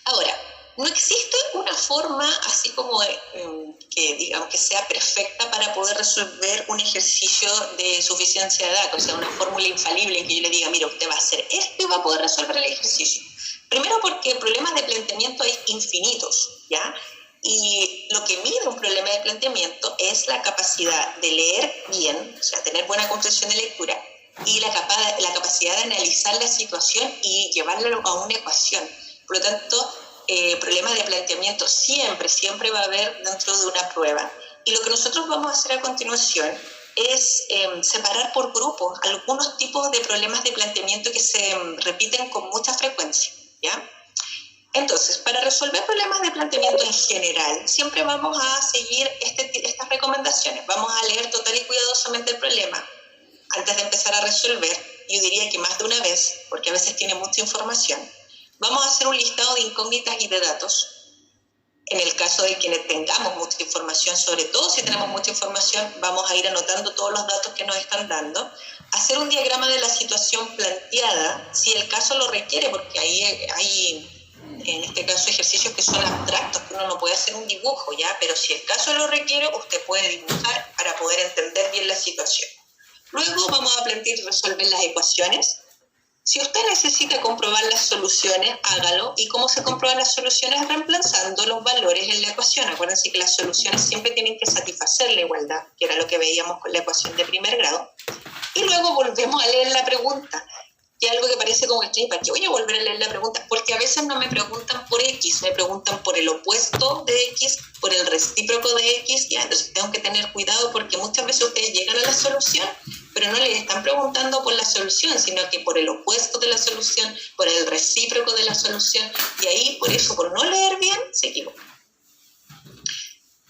Ahora, no existe una forma así como que digamos que sea perfecta para poder resolver un ejercicio de suficiencia de datos, o sea, una fórmula infalible en que yo le diga, mira, usted va a hacer esto y va a poder resolver el ejercicio. Primero porque problemas de planteamiento hay infinitos, ¿ya? Y lo que mide un problema de planteamiento es la capacidad de leer bien, o sea, tener buena comprensión de lectura, y la capacidad de analizar la situación y llevarla a una ecuación. Por lo tanto, problemas de planteamiento siempre va a haber dentro de una prueba. Y lo que nosotros vamos a hacer a continuación es separar por grupos algunos tipos de problemas de planteamiento que se repiten con mucha frecuencia, ¿ya? Entonces, para resolver problemas de planteamiento en general, siempre vamos a seguir estas recomendaciones. Vamos a leer total y cuidadosamente el problema antes de empezar a resolver yo diría que más de una vez, porque a veces tiene mucha información, vamos a hacer un listado de incógnitas y de datos. En el caso de quienes tengamos mucha información, sobre todo si tenemos mucha información, vamos a ir anotando todos los datos que nos están dando, hacer un diagrama de la situación planteada, si el caso lo requiere, porque ahí hay, en este caso, ejercicios que son abstractos, que uno no puede hacer un dibujo, ¿ya? Pero si el caso lo requiere, usted puede dibujar para poder entender bien la situación. Luego vamos a plantear y resolver las ecuaciones. Si usted necesita comprobar las soluciones, hágalo. ¿Y cómo se comprueban las soluciones? Reemplazando los valores en la ecuación. Acuérdense que las soluciones siempre tienen que satisfacer la igualdad, que era lo que veíamos con la ecuación de primer grado. Y luego volvemos a leer la pregunta, que es algo que parece como extraño. ¿Para qué voy a volver a leer la pregunta? Porque a veces no me preguntan por X, me preguntan por el opuesto de X, por el recíproco de X. Ya, entonces tengo que tener cuidado porque muchas veces ustedes llegan a la solución, pero no les están preguntando por la solución, sino que por el opuesto de la solución, por el recíproco de la solución, y ahí, por eso, por no leer bien, se equivocan.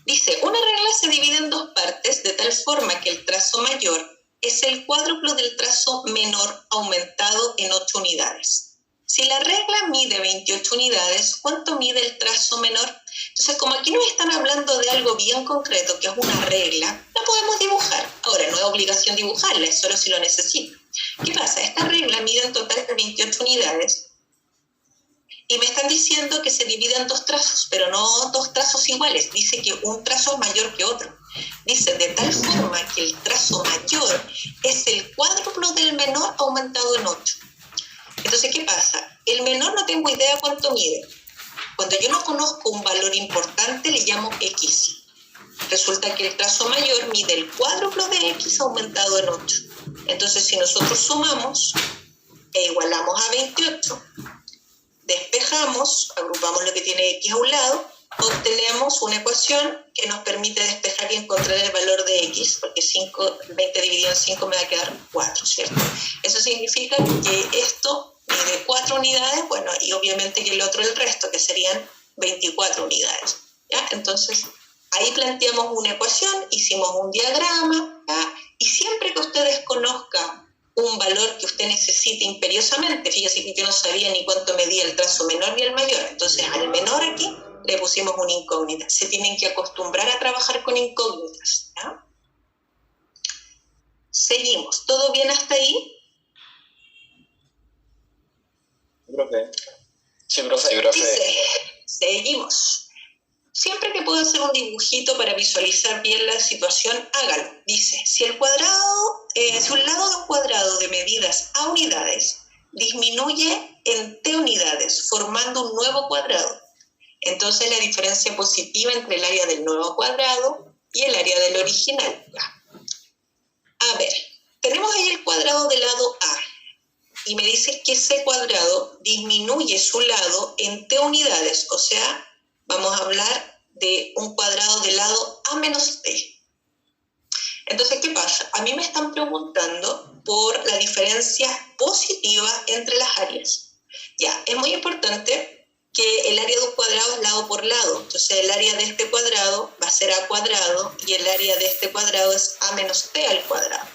Dice, una regla se divide en dos partes, de tal forma que el trazo mayor es el cuádruplo del trazo menor aumentado en 8 unidades. Si la regla mide 28 unidades, ¿cuánto mide el trazo menor? Entonces, como aquí nos están hablando de algo bien concreto, que es una regla, la podemos dibujar. Ahora, no es obligación dibujarla, es solo si lo necesito. ¿Qué pasa? Esta regla mide en total 28 unidades y me están diciendo que se divide en dos trazos, pero no dos trazos iguales. Dice que un trazo es mayor que otro. Dice, de tal forma que el trazo mayor es el cuádruplo del menor aumentado en 8. Entonces, ¿qué pasa? El menor no tengo idea cuánto mide. Cuando yo no conozco un valor importante, le llamo X. Resulta que el trazo mayor mide el cuádruplo de X aumentado en 8. Entonces, si nosotros sumamos e igualamos a 28, despejamos, agrupamos lo que tiene X a un lado, obtenemos una ecuación que nos permite despejar y encontrar el valor de X, porque 20 dividido en 5 me va a quedar 4, ¿cierto? Eso significa que esto mide 4 unidades, bueno, y obviamente que el otro el resto, que serían 24 unidades, ¿ya? Entonces, ahí planteamos una ecuación, hicimos un diagrama, ¿ya? Y siempre que ustedes conozcan un valor que usted necesite imperiosamente, fíjese que yo no sabía ni cuánto medía el trazo menor ni el mayor, entonces al menor aquí le pusimos una incógnita. Se tienen que acostumbrar a trabajar con incógnitas, ¿ya? Seguimos. ¿Todo bien hasta ahí? Profe. Sí, profe. Dice, seguimos. Siempre que pueda hacer un dibujito para visualizar bien la situación, hágalo. Dice, si un lado de un cuadrado de medidas a unidades disminuye en t unidades, formando un nuevo cuadrado, entonces la diferencia positiva entre el área del nuevo cuadrado y el área del original. A ver, tenemos ahí el cuadrado del lado A y me dice que ese cuadrado disminuye su lado en t unidades, o sea, vamos a hablar de un cuadrado del lado A menos t. Entonces, ¿qué pasa? A mí me están preguntando por la diferencia positiva entre las áreas. Ya, es muy importante que el área de un cuadrado es lado por lado. Entonces, el área de este cuadrado va a ser a cuadrado y el área de este cuadrado es a menos t al cuadrado.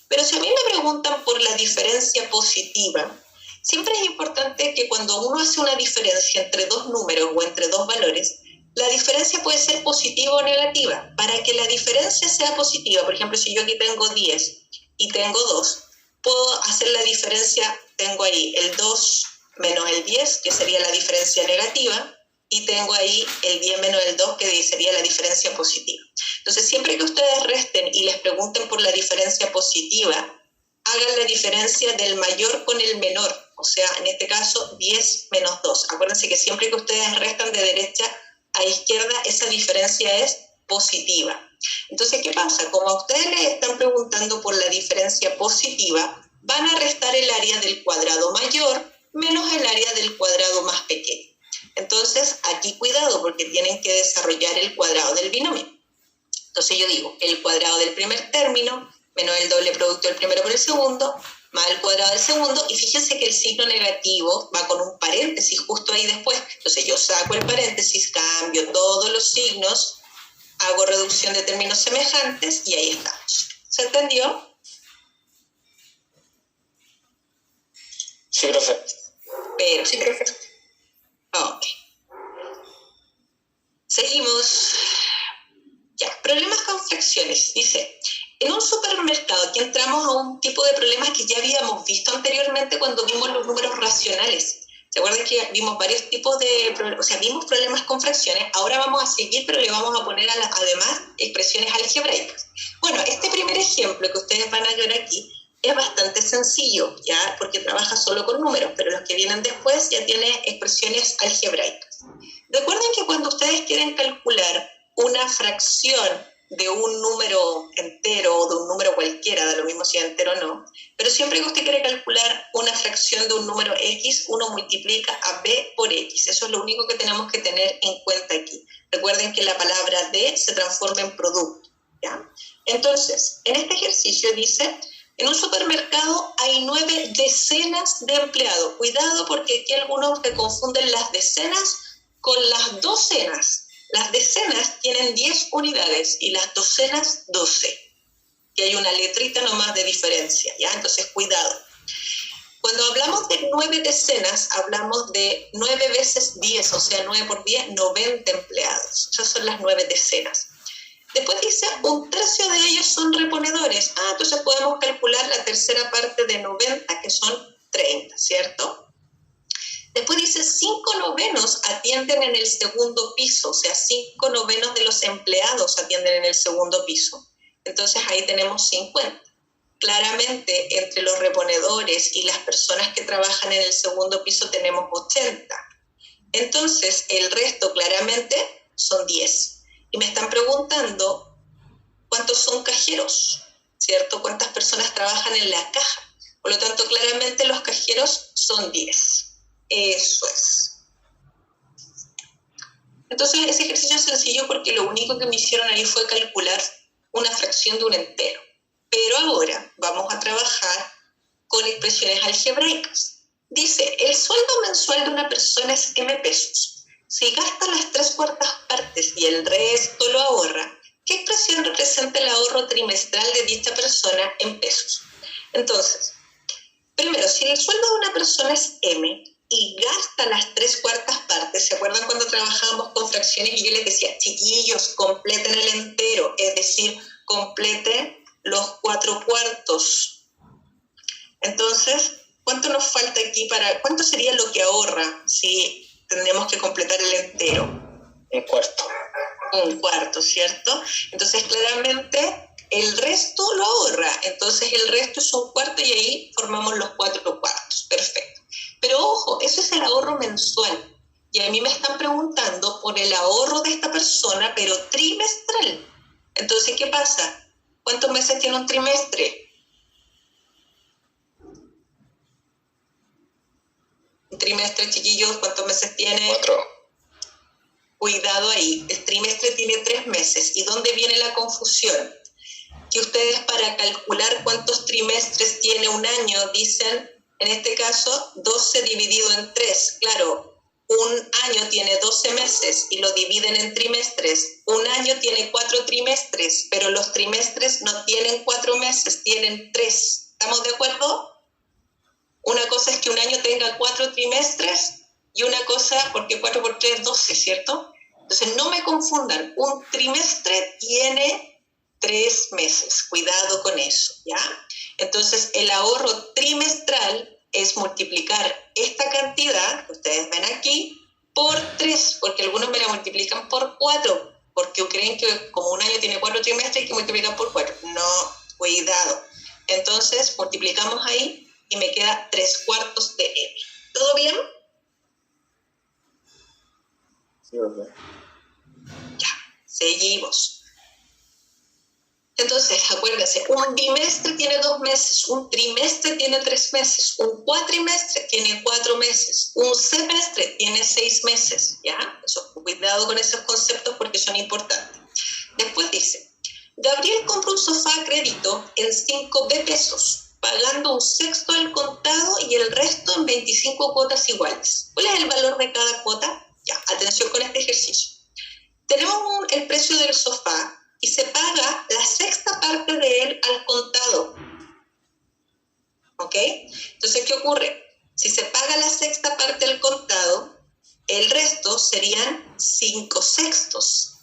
Pero si a mí me preguntan por la diferencia positiva, siempre es importante que cuando uno hace una diferencia entre dos números o entre dos valores, la diferencia puede ser positiva o negativa. Para que la diferencia sea positiva, por ejemplo, si yo aquí tengo 10 y tengo 2, puedo hacer la diferencia, tengo ahí el 2 menos el 10, que sería la diferencia negativa, y tengo ahí el 10 menos el 2, que sería la diferencia positiva. Entonces, siempre que ustedes resten y les pregunten por la diferencia positiva, hagan la diferencia del mayor con el menor, o sea, en este caso, 10 menos 2. Acuérdense que siempre que ustedes restan de derecha a izquierda, esa diferencia es positiva. Entonces, ¿qué pasa? Como a ustedes les están preguntando por la diferencia positiva, van a restar el área del cuadrado mayor menos el área del cuadrado más pequeño. Entonces, aquí cuidado, porque tienen que desarrollar el cuadrado del binomio. Entonces yo digo, el cuadrado del primer término menos el doble producto del primero por el segundo, más el cuadrado del segundo, y fíjense que el signo negativo va con un paréntesis justo ahí después. Entonces yo saco el paréntesis, cambio todos los signos, hago reducción de términos semejantes y ahí estamos. ¿Se entendió? trabaja en fracciones. Dice, en un supermercado, aquí entramos a un tipo de problemas que ya habíamos visto anteriormente cuando vimos los números racionales. ¿Se acuerdan que vimos varios tipos de problemas? O sea, vimos problemas con fracciones, ahora vamos a seguir, pero le vamos a poner además expresiones algebraicas. Bueno, este primer ejemplo que ustedes van a ver aquí es bastante sencillo, ¿ya? Porque trabaja solo con números, pero los que vienen después ya tienen expresiones algebraicas. Recuerden que cuando ustedes quieren calcular una fracción de un número entero o de un número cualquiera, da lo mismo si es entero o no, pero siempre que usted quiere calcular una fracción de un número X, uno multiplica a B por X. Eso es lo único que tenemos que tener en cuenta aquí. Recuerden que la palabra D se transforma en producto, ¿ya? Entonces, en este ejercicio dice, en un supermercado hay 9 decenas de empleados. Cuidado porque aquí algunos se confunden las decenas con las docenas. Las decenas tienen 10 unidades y las docenas 12. Que hay una letrita nomás de diferencia, ¿ya? Entonces, cuidado. Cuando hablamos de 9 decenas, hablamos de 9 veces 10, o sea, 9 por 10, 90 empleados. Esas son las 9 decenas. Después dice, un tercio de ellos son reponedores. Entonces podemos calcular la tercera parte de 90, que son 30, ¿cierto? Después dice, 5 novenos atienden en el segundo piso, o sea, 5 novenos de los empleados atienden en el segundo piso. Entonces ahí tenemos 50. Claramente, entre los reponedores y las personas que trabajan en el segundo piso tenemos 80. Entonces, el resto claramente son 10. Y me están preguntando cuántos son cajeros, ¿cierto? ¿Cuántas personas trabajan en la caja? Por lo tanto, claramente los cajeros son 10. Eso es. Entonces, ese ejercicio es sencillo porque lo único que me hicieron ahí fue calcular una fracción de un entero. Pero ahora vamos a trabajar con expresiones algebraicas. Dice, el sueldo mensual de una persona es M pesos. Si gasta las 3/4 partes y el resto lo ahorra, ¿qué expresión representa el ahorro trimestral de dicha persona en pesos? Entonces, primero, si el sueldo de una persona es M y gasta las 3/4 partes, ¿se acuerdan cuando trabajábamos con fracciones y yo les decía, chiquillos, completen el entero, es decir, completen los 4/4? Entonces, ¿cuánto nos falta aquí cuánto sería lo que ahorra si tendremos que completar el entero? Un cuarto. Un cuarto, ¿cierto? Entonces, claramente, el resto lo ahorra. Entonces, el resto es un cuarto y ahí formamos los 4/4. Perfecto. Pero ojo, eso es el ahorro mensual. Y a mí me están preguntando por el ahorro de esta persona, pero trimestral. Entonces, ¿qué pasa? ¿Cuántos meses tiene un trimestre? Un trimestre, chiquillos, ¿cuántos meses tiene? 4. Cuidado ahí, el trimestre tiene 3 meses. ¿Y dónde viene la confusión? Que ustedes para calcular cuántos trimestres tiene un año dicen, en este caso, 12 dividido en 3. Claro, un año tiene 12 meses y lo dividen en trimestres. Un año tiene 4 trimestres, pero los trimestres no tienen 4 meses, tienen 3. ¿Estamos de acuerdo? Una cosa es que un año tenga 4 trimestres y una cosa, porque 4 por 3 es 12, ¿cierto? Entonces no me confundan, un trimestre tiene 3 meses, cuidado con eso, ¿ya? Entonces el ahorro trimestral es multiplicar esta cantidad que ustedes ven aquí por 3, porque algunos me la multiplican por 4, porque creen que como un año tiene 4 trimestres hay que multiplicar por 4. No, cuidado. Entonces multiplicamos ahí y me queda 3/4 de M. ¿Todo bien? Sí, ok. Ya, seguimos. Entonces, acuérdense, un bimestre tiene 2 meses, un trimestre tiene 3 meses, un cuatrimestre tiene 4 meses, un semestre tiene 6 meses, ¿ya? Eso, cuidado con esos conceptos porque son importantes. Después dice, Gabriel compra un sofá a crédito en 5 pesos, pagando un sexto al contado y el resto en 25 cuotas iguales. ¿Cuál es el valor de cada cuota? Ya, atención con este ejercicio. Tenemos el precio del sofá y se paga la sexta parte de él al contado. ¿Ok? Entonces, ¿qué ocurre? Si se paga la sexta parte al contado, el resto serían 5/6.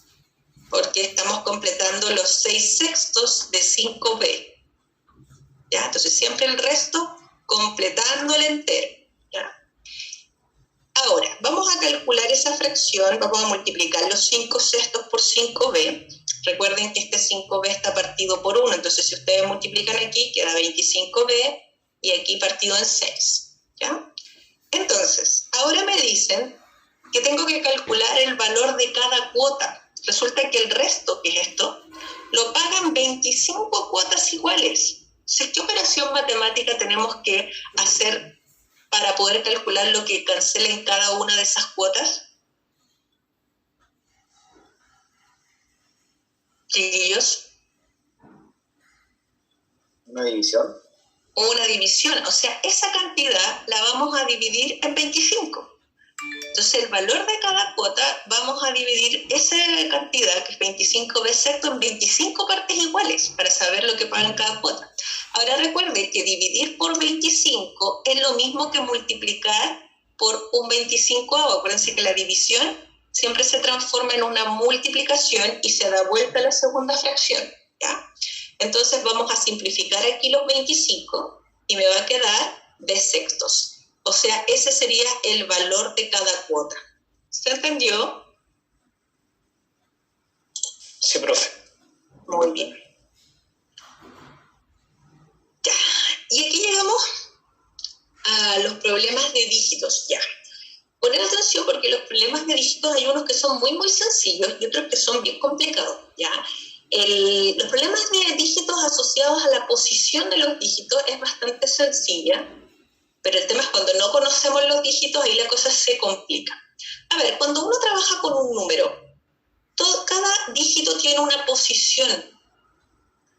porque estamos completando los 6/6 de 5b. ¿Ya? Entonces siempre el resto completando el entero. ¿Ya? Ahora, vamos a calcular esa fracción, vamos a multiplicar los 5/6 por 5b. Recuerden que este 5b está partido por 1, entonces si ustedes multiplican aquí, queda 25b, y aquí partido en 6. ¿Ya? Entonces, ahora me dicen que tengo que calcular el valor de cada cuota. Resulta que el resto, que es esto, lo pagan 25 cuotas iguales. Entonces, ¿qué operación matemática tenemos que hacer para poder calcular lo que cancelen cada una de esas cuotas? Chiquillos. ¿Una división? Una división, o sea, esa cantidad la vamos a dividir en 25. Entonces, el valor de cada cuota, vamos a dividir esa cantidad, que es 25b sexto, en 25 partes iguales, para saber lo que pagan cada cuota. Ahora recuerden que dividir por 25 es lo mismo que multiplicar por un 25avo. Acuérdense que la división siempre se transforma en una multiplicación y se da vuelta a la segunda fracción, ¿ya? Entonces vamos a simplificar aquí los 25 y me va a quedar b sextos. O sea, ese sería el valor de cada cuota. ¿Se entendió? Sí, profe. Muy bien. Ya. Y aquí llegamos a los problemas de dígitos. Ya. Poner atención porque los problemas de dígitos hay unos que son muy, muy sencillos y otros que son bien complicados. Ya. Los problemas de dígitos asociados a la posición de los dígitos es bastante sencilla. Pero el tema es cuando no conocemos los dígitos, ahí la cosa se complica. A ver, cuando uno trabaja con un número, cada dígito tiene una posición.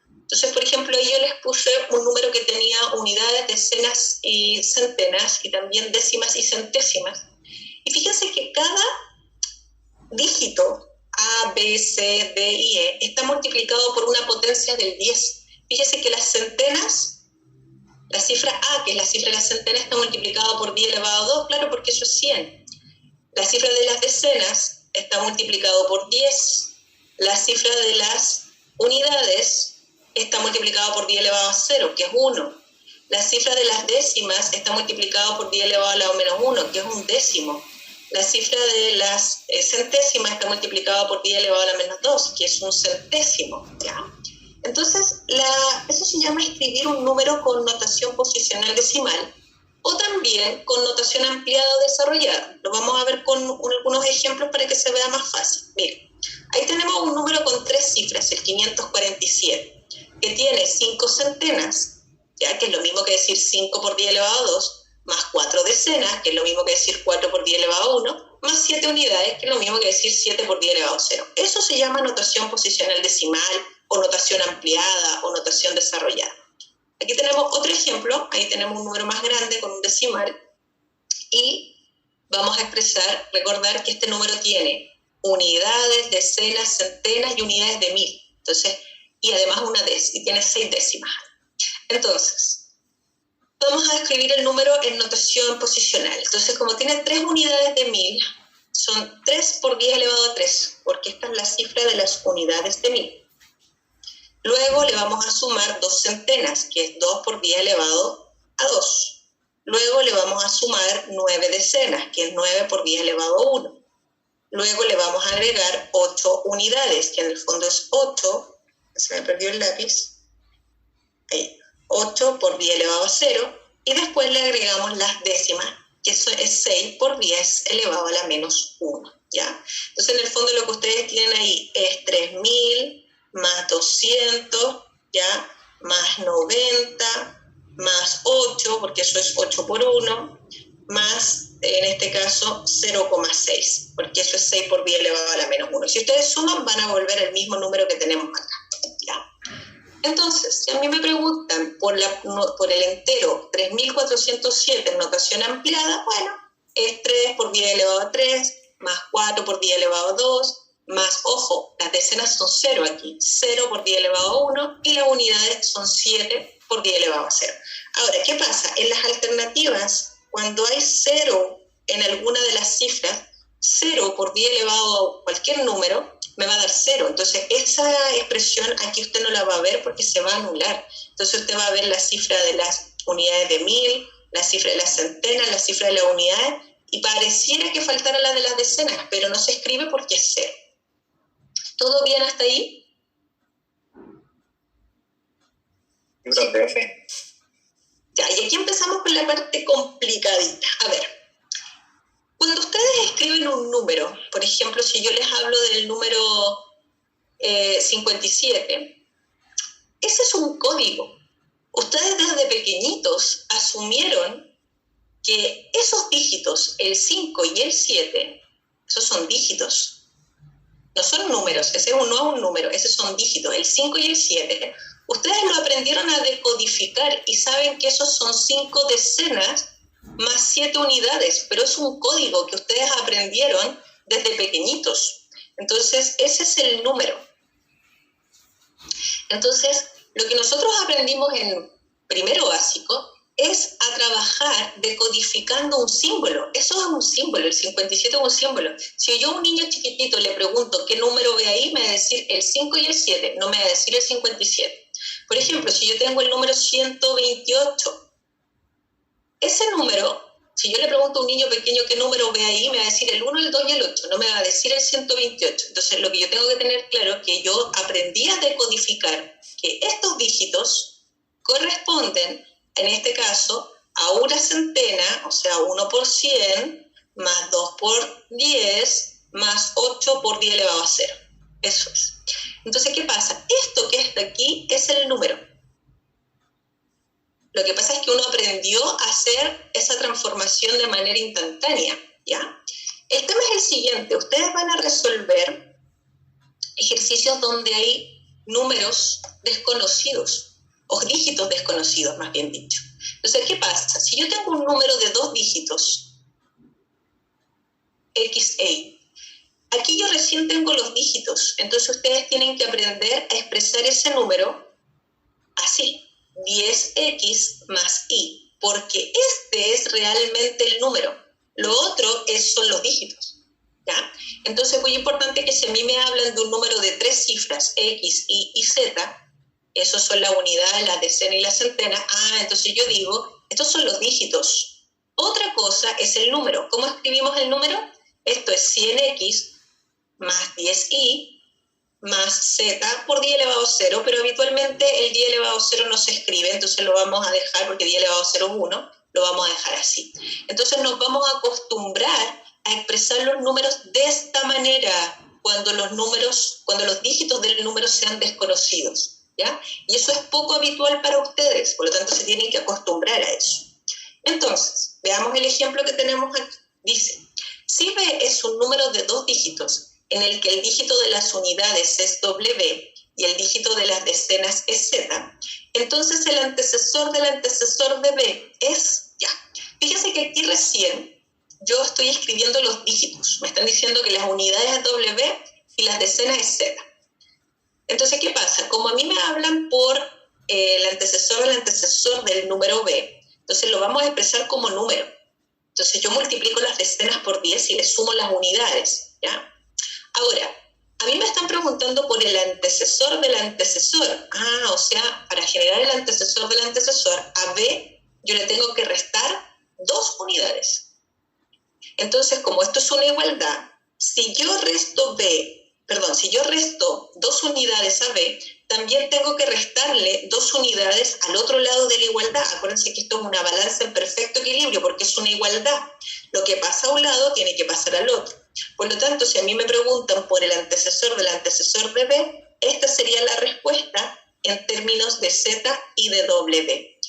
Entonces, por ejemplo, ahí yo les puse un número que tenía unidades, decenas y centenas, y también décimas y centésimas. Y fíjense que cada dígito, A, B, C, D y E, está multiplicado por una potencia del 10. Fíjense que las centenas... La cifra A, que es la cifra de las centenas, está multiplicada por 10 elevado a 2, claro, porque eso es 100. La cifra de las decenas está multiplicado por 10. La cifra de las unidades está multiplicada por 10 elevado a 0, que es 1. La cifra de las décimas está multiplicada por 10 elevado a la menos 1, que es un décimo. La cifra de las centésimas está multiplicada por 10 elevado a la menos 2, que es un centésimo, ¿ya? Entonces, eso se llama escribir un número con notación posicional decimal o también con notación ampliada o desarrollada. Lo vamos a ver con algunos ejemplos para que se vea más fácil. Miren, ahí tenemos un número con 3 cifras, el 547, que tiene 5 centenas, ya que es lo mismo que decir 5 por 10 elevado a 2, más 4 decenas, que es lo mismo que decir 4 por 10 elevado a 1, más 7 unidades, que es lo mismo que decir 7 por 10 elevado a 0. Eso se llama notación posicional decimal, o notación ampliada, o notación desarrollada. Aquí tenemos otro ejemplo, ahí tenemos un número más grande con un decimal, y vamos a expresar, recordar que este número tiene unidades, decenas, centenas y unidades de 1000. Entonces, y además y tiene 6 décimas. Entonces, vamos a escribir el número en notación posicional. Entonces, como tiene 3 unidades de 1000, son 3 por 10 elevado a 3, porque esta es la cifra de las unidades de 1000. Luego le vamos a sumar 2 centenas, que es 2 por 10 elevado a 2. Luego le vamos a sumar 9 decenas, que es 9 por 10 elevado a 1. Luego le vamos a agregar 8 unidades, que en el fondo es 8, se me perdió el lápiz, ahí, 8 por 10 elevado a 0. Y después le agregamos las décimas, que eso es 6 por 10 elevado a la menos 1. ¿Ya? Entonces, en el fondo lo que ustedes tienen ahí es 3000, más 200, ¿ya? Más 90, más 8, porque eso es 8 por 1, más, en este caso, 0,6, porque eso es 6 por 10 elevado a la menos 1. Si ustedes suman, van a volver al mismo número que tenemos acá, ¿ya? Entonces, si a mí me preguntan por el entero 3407 en notación ampliada, bueno, es 3 por 10 elevado a 3, más 4 por 10 elevado a 2, más, ojo, las decenas son 0 aquí, 0 por 10 elevado a 1, y las unidades son 7 por 10 elevado a 0. Ahora, ¿qué pasa? En las alternativas, cuando hay 0 en alguna de las cifras, 0 por 10 elevado a cualquier número, me va a dar 0. Entonces, esa expresión aquí usted no la va a ver porque se va a anular. Entonces, usted va a ver la cifra de las unidades de 1000, la cifra de las centenas, la cifra de las unidades, y pareciera que faltara la de las decenas, pero no se escribe porque es 0. ¿Todo bien hasta ahí? Sí, profe. Ya, y aquí empezamos con la parte complicadita. A ver, cuando ustedes escriben un número, por ejemplo, si yo les hablo del número 57, ese es un código. Ustedes desde pequeñitos asumieron que esos dígitos, el 5 y el 7, esos son dígitos. No son números, ese no es un número, esos son dígitos, el 5 y el 7. Ustedes lo aprendieron a decodificar y saben que esos son 5 decenas más 7 unidades, pero es un código que ustedes aprendieron desde pequeñitos. Entonces, ese es el número. Entonces, lo que nosotros aprendimos en primero básico es a trabajar decodificando un símbolo. Eso es un símbolo, el 57 es un símbolo. Si yo a un niño chiquitito le pregunto qué número ve ahí, me va a decir el 5 y el 7, no me va a decir el 57. Por ejemplo, si yo tengo el número 128, ese número, si yo le pregunto a un niño pequeño qué número ve ahí, me va a decir el 1, el 2 y el 8, no me va a decir el 128. Entonces, lo que yo tengo que tener claro es que yo aprendí a decodificar que estos dígitos corresponden, en este caso, a una centena, o sea, 1 por 100, más 2 por 10, más 8 por 10 elevado a 0. Eso es. Entonces, ¿qué pasa? Esto que está aquí es el número. Lo que pasa es que uno aprendió a hacer esa transformación de manera instantánea, ¿ya? El tema es el siguiente. Ustedes van a resolver ejercicios donde hay números desconocidos, o dígitos desconocidos, más bien dicho. Entonces, ¿qué pasa? Si yo tengo un número de 2 dígitos, XA, aquí yo recién tengo los dígitos, entonces ustedes tienen que aprender a expresar ese número así, 10x más y, porque este es realmente el número, lo otro son los dígitos, ¿ya? Entonces es muy importante que si a mí me hablan de un número de 3 cifras, x, y z, esos son la unidad, la decena y la centena, entonces yo digo, estos son los dígitos. Otra cosa es el número. ¿Cómo escribimos el número? Esto es 100x más 10y más z por 10 elevado a 0, pero habitualmente el 10 elevado a 0 no se escribe, entonces lo vamos a dejar, porque 10 elevado a 0 es 1, lo vamos a dejar así. Entonces nos vamos a acostumbrar a expresar los números de esta manera, cuando los dígitos del número sean desconocidos, ¿ya? Y eso es poco habitual para ustedes, por lo tanto se tienen que acostumbrar a eso. Entonces, veamos el ejemplo que tenemos aquí. Dice, si B es un número de 2 dígitos, en el que el dígito de las unidades es W y el dígito de las decenas es Z, entonces el antecesor del antecesor de B es, ya. Fíjense que aquí recién yo estoy escribiendo los dígitos. Me están diciendo que las unidades es W y las decenas es Z. Entonces, ¿qué pasa? Como a mí me hablan por el antecesor del número B, entonces lo vamos a expresar como número. Entonces yo multiplico las decenas por 10 y le sumo las unidades, ¿ya? Ahora, a mí me están preguntando por el antecesor del antecesor. O sea, para generar el antecesor del antecesor, a B yo le tengo que restar 2 unidades. Entonces, como esto es una igualdad, si yo resto 2 unidades a B, también tengo que restarle 2 unidades al otro lado de la igualdad. Acuérdense que esto es una balanza en perfecto equilibrio porque es una igualdad. Lo que pasa a un lado tiene que pasar al otro. Por lo tanto, si a mí me preguntan por el antecesor del antecesor de B, esta sería la respuesta en términos de Z y de W.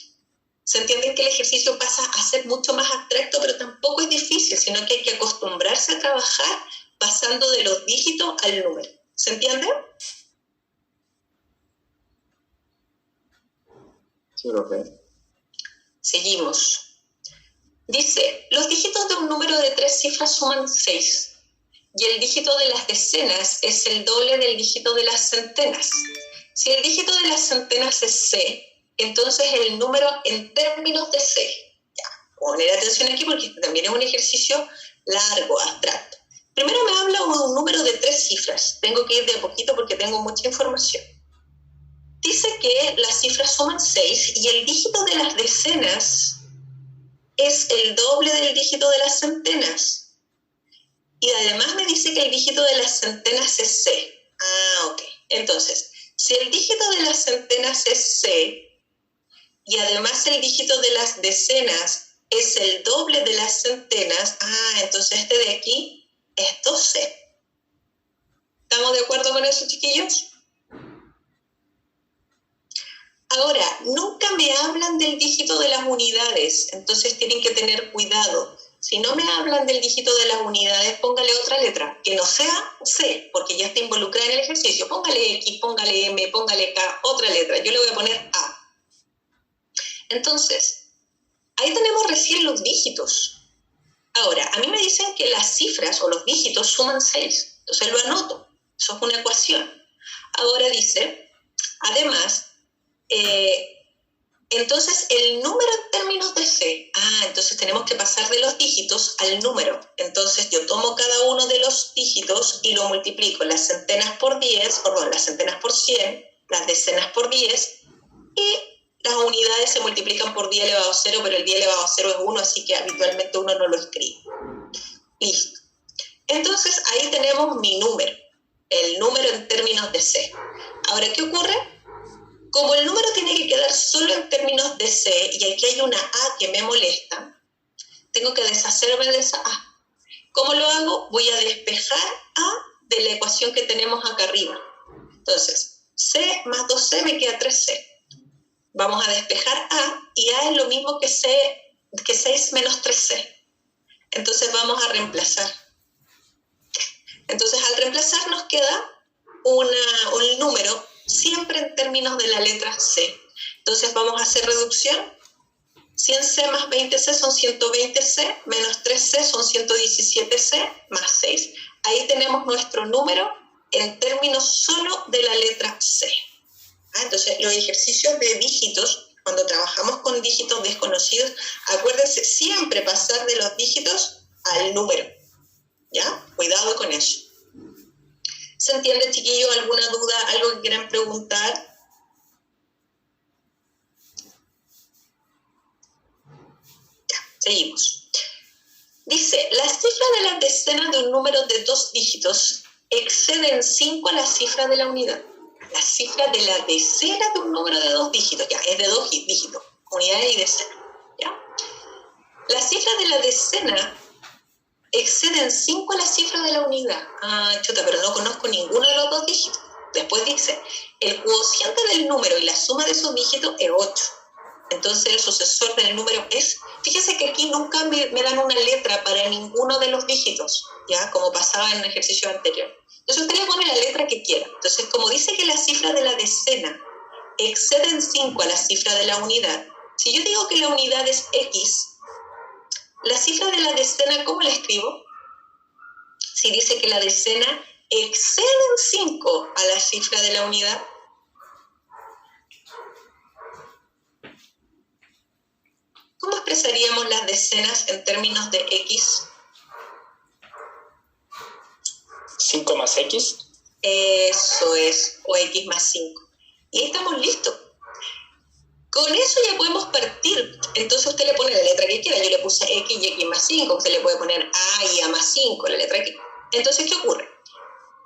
Se entiende que el ejercicio pasa a ser mucho más abstracto, pero tampoco es difícil, sino que hay que acostumbrarse a trabajar pasando de los dígitos al número. ¿Se entiende? Sí, profe. Seguimos. Dice, los dígitos de un número de 3 cifras suman 6. Y el dígito de las decenas es el doble del dígito de las centenas. Si el dígito de las centenas es C, entonces el número en términos de C. Ya, poner atención aquí porque este también es un ejercicio largo, abstracto. Primero me habla de un número de 3 cifras. Tengo que ir de a poquito porque tengo mucha información. Dice que las cifras suman 6 y el dígito de las decenas es el doble del dígito de las centenas. Y además me dice que el dígito de las centenas es C. Ah, ok. Entonces, si el dígito de las centenas es C y además el dígito de las decenas es el doble de las centenas, entonces este de aquí es 12. ¿Estamos de acuerdo con eso, chiquillos? Ahora, nunca me hablan del dígito de las unidades, entonces tienen que tener cuidado. Si no me hablan del dígito de las unidades, póngale otra letra, que no sea C, porque ya está involucrada en el ejercicio. Póngale X, póngale M, póngale K, otra letra. Yo le voy a poner A. Entonces, ahí tenemos recién los dígitos. Ahora, a mí me dicen que las cifras o los dígitos suman 6. Entonces lo anoto. Eso es una ecuación. Ahora dice, además, entonces el número en términos de C. Entonces tenemos que pasar de los dígitos al número. Entonces yo tomo cada uno de los dígitos y lo multiplico. Las centenas por 100, las decenas por 10 y las unidades se multiplican por 10 elevado a 0, pero el 10 elevado a 0 es 1, así que habitualmente uno no lo escribe. Listo. Entonces ahí tenemos mi número, el número en términos de C. Ahora, ¿qué ocurre? Como el número tiene que quedar solo en términos de C, y aquí hay una A que me molesta, tengo que deshacerme de esa A. ¿Cómo lo hago? Voy a despejar A de la ecuación que tenemos acá arriba. Entonces, C más 2C me queda 3C. Vamos a despejar A, y A es lo mismo que 6 menos 3C. Entonces vamos a reemplazar. Entonces al reemplazar nos queda un número siempre en términos de la letra C. Entonces vamos a hacer reducción. 100C más 20C son 120C, menos 3C son 117C, más 6. Ahí tenemos nuestro número en términos solo de la letra C. Entonces, los ejercicios de dígitos, cuando trabajamos con dígitos desconocidos, acuérdense siempre pasar de los dígitos al número. ¿Ya? Cuidado con eso. ¿Se entiende, chiquillos? ¿Alguna duda? ¿Algo que quieran preguntar? Ya, seguimos. Dice, las cifras de las decenas de un número de 2 dígitos exceden 5 a la cifra de la unidad. La cifra de la decena de un número de 2 dígitos, ya, es de 2 dígitos, unidades y decenas, ¿ya? Las cifras de la decena exceden 5 a la cifra de la unidad. Pero no conozco ninguno de los 2 dígitos. Después dice, el cociente del número y la suma de sus dígitos es 8. Entonces el sucesor del número es... Fíjense que aquí nunca me dan una letra para ninguno de los dígitos, ¿ya? Como pasaba en el ejercicio anterior. Entonces usted le pone la letra que quiera. Entonces, como dice que la cifra de la decena exceden 5 a la cifra de la unidad, si yo digo que la unidad es X, la cifra de la decena, ¿cómo la escribo? Si dice que la decena excede 5 a la cifra de la unidad, ¿cómo expresaríamos las decenas en términos de X? 5 más X. Eso es, o X más 5. Y ahí estamos listos. Con eso ya podemos partir. Entonces usted le pone la letra que quiera. Yo le puse X y X más 5. Usted le puede poner A y A más 5, la letra que... Entonces, ¿qué ocurre?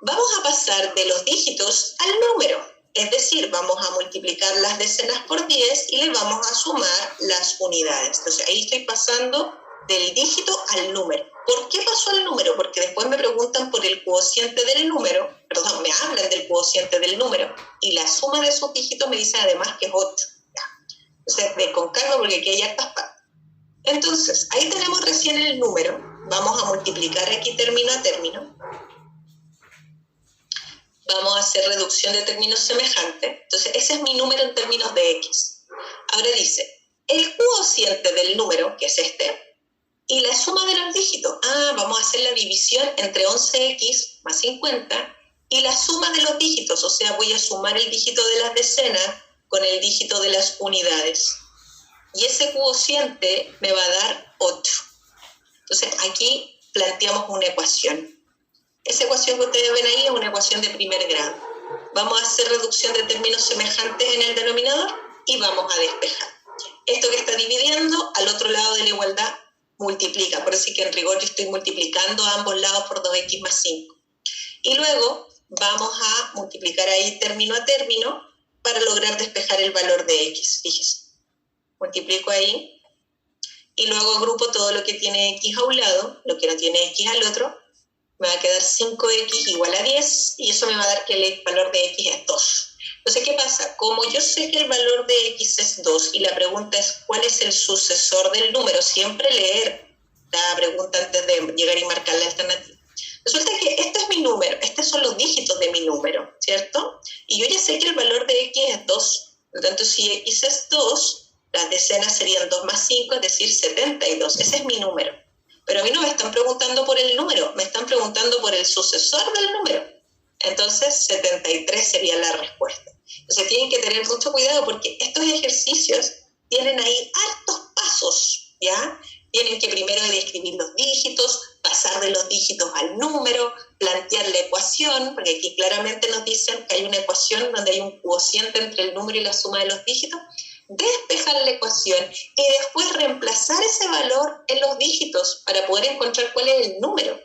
Vamos a pasar de los dígitos al número. Es decir, vamos a multiplicar las decenas por 10 y le vamos a sumar las unidades. Entonces ahí estoy pasando del dígito al número. ¿Por qué pasó al número? Porque después me preguntan por el cociente del número, perdón, me hablan del cociente del número, y la suma de esos dígitos me dice además que es 8. Ya. Entonces, ve con calma porque aquí hay hartas partes. Entonces, ahí tenemos recién el número. Vamos a multiplicar aquí término a término. Vamos a hacer reducción de términos semejantes. Entonces, ese es mi número en términos de X. Ahora dice, el cociente del número, que es este, y la suma de los dígitos. Vamos a hacer la división entre 11x más 50 y la suma de los dígitos. O sea, voy a sumar el dígito de las decenas con el dígito de las unidades. Y ese cociente me va a dar 8. Entonces, aquí planteamos una ecuación. Esa ecuación que ustedes ven ahí es una ecuación de primer grado. Vamos a hacer reducción de términos semejantes en el denominador y vamos a despejar. Esto que está dividiendo, al otro lado de la igualdad, multiplica. Por eso es que en rigor yo estoy multiplicando a ambos lados por 2x más 5. Y luego vamos a multiplicar ahí término a término para lograr despejar el valor de x. Fíjense. Multiplico ahí y luego agrupo todo lo que tiene x a un lado, lo que no tiene x al otro. Me va a quedar 5x igual a 10 y eso me va a dar que el valor de x es 2. Entonces, ¿qué pasa? Como yo sé que el valor de x es 2 y la pregunta es ¿cuál es el sucesor del número? Siempre leer la pregunta antes de llegar y marcar la alternativa. Resulta que este es mi número, estos son los dígitos de mi número, ¿cierto? Y yo ya sé que el valor de x es 2. Por lo tanto, si x es 2, las decenas serían 2 más 5, es decir, 72. Ese es mi número. Pero a mí no me están preguntando por el número, me están preguntando por el sucesor del número. Entonces, 73 sería la respuesta. Entonces, tienen que tener mucho cuidado porque estos ejercicios tienen ahí hartos pasos, ¿ya? Tienen que primero describir los dígitos, pasar de los dígitos al número, plantear la ecuación, porque aquí claramente nos dicen que hay una ecuación donde hay un cociente entre el número y la suma de los dígitos, despejar la ecuación y después reemplazar ese valor en los dígitos para poder encontrar cuál es el número.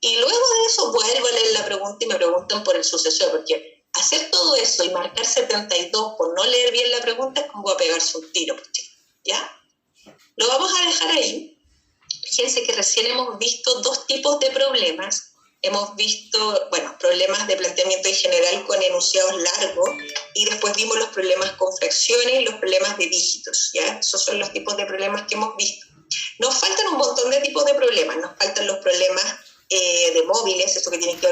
Y luego de eso vuelvo a leer la pregunta y me preguntan por el sucesor, porque hacer todo eso y marcar 72 por no leer bien la pregunta es como a pegarse un tiro, ¿ya? Lo vamos a dejar ahí. Fíjense que recién hemos visto dos tipos de problemas. Hemos visto, problemas de planteamiento en general con enunciados largos y después vimos los problemas con fracciones y los problemas de dígitos, ¿ya? Esos son los tipos de problemas que hemos visto. Nos faltan un montón de tipos de problemas. Nos faltan los problemas de móviles, eso que tiene que ver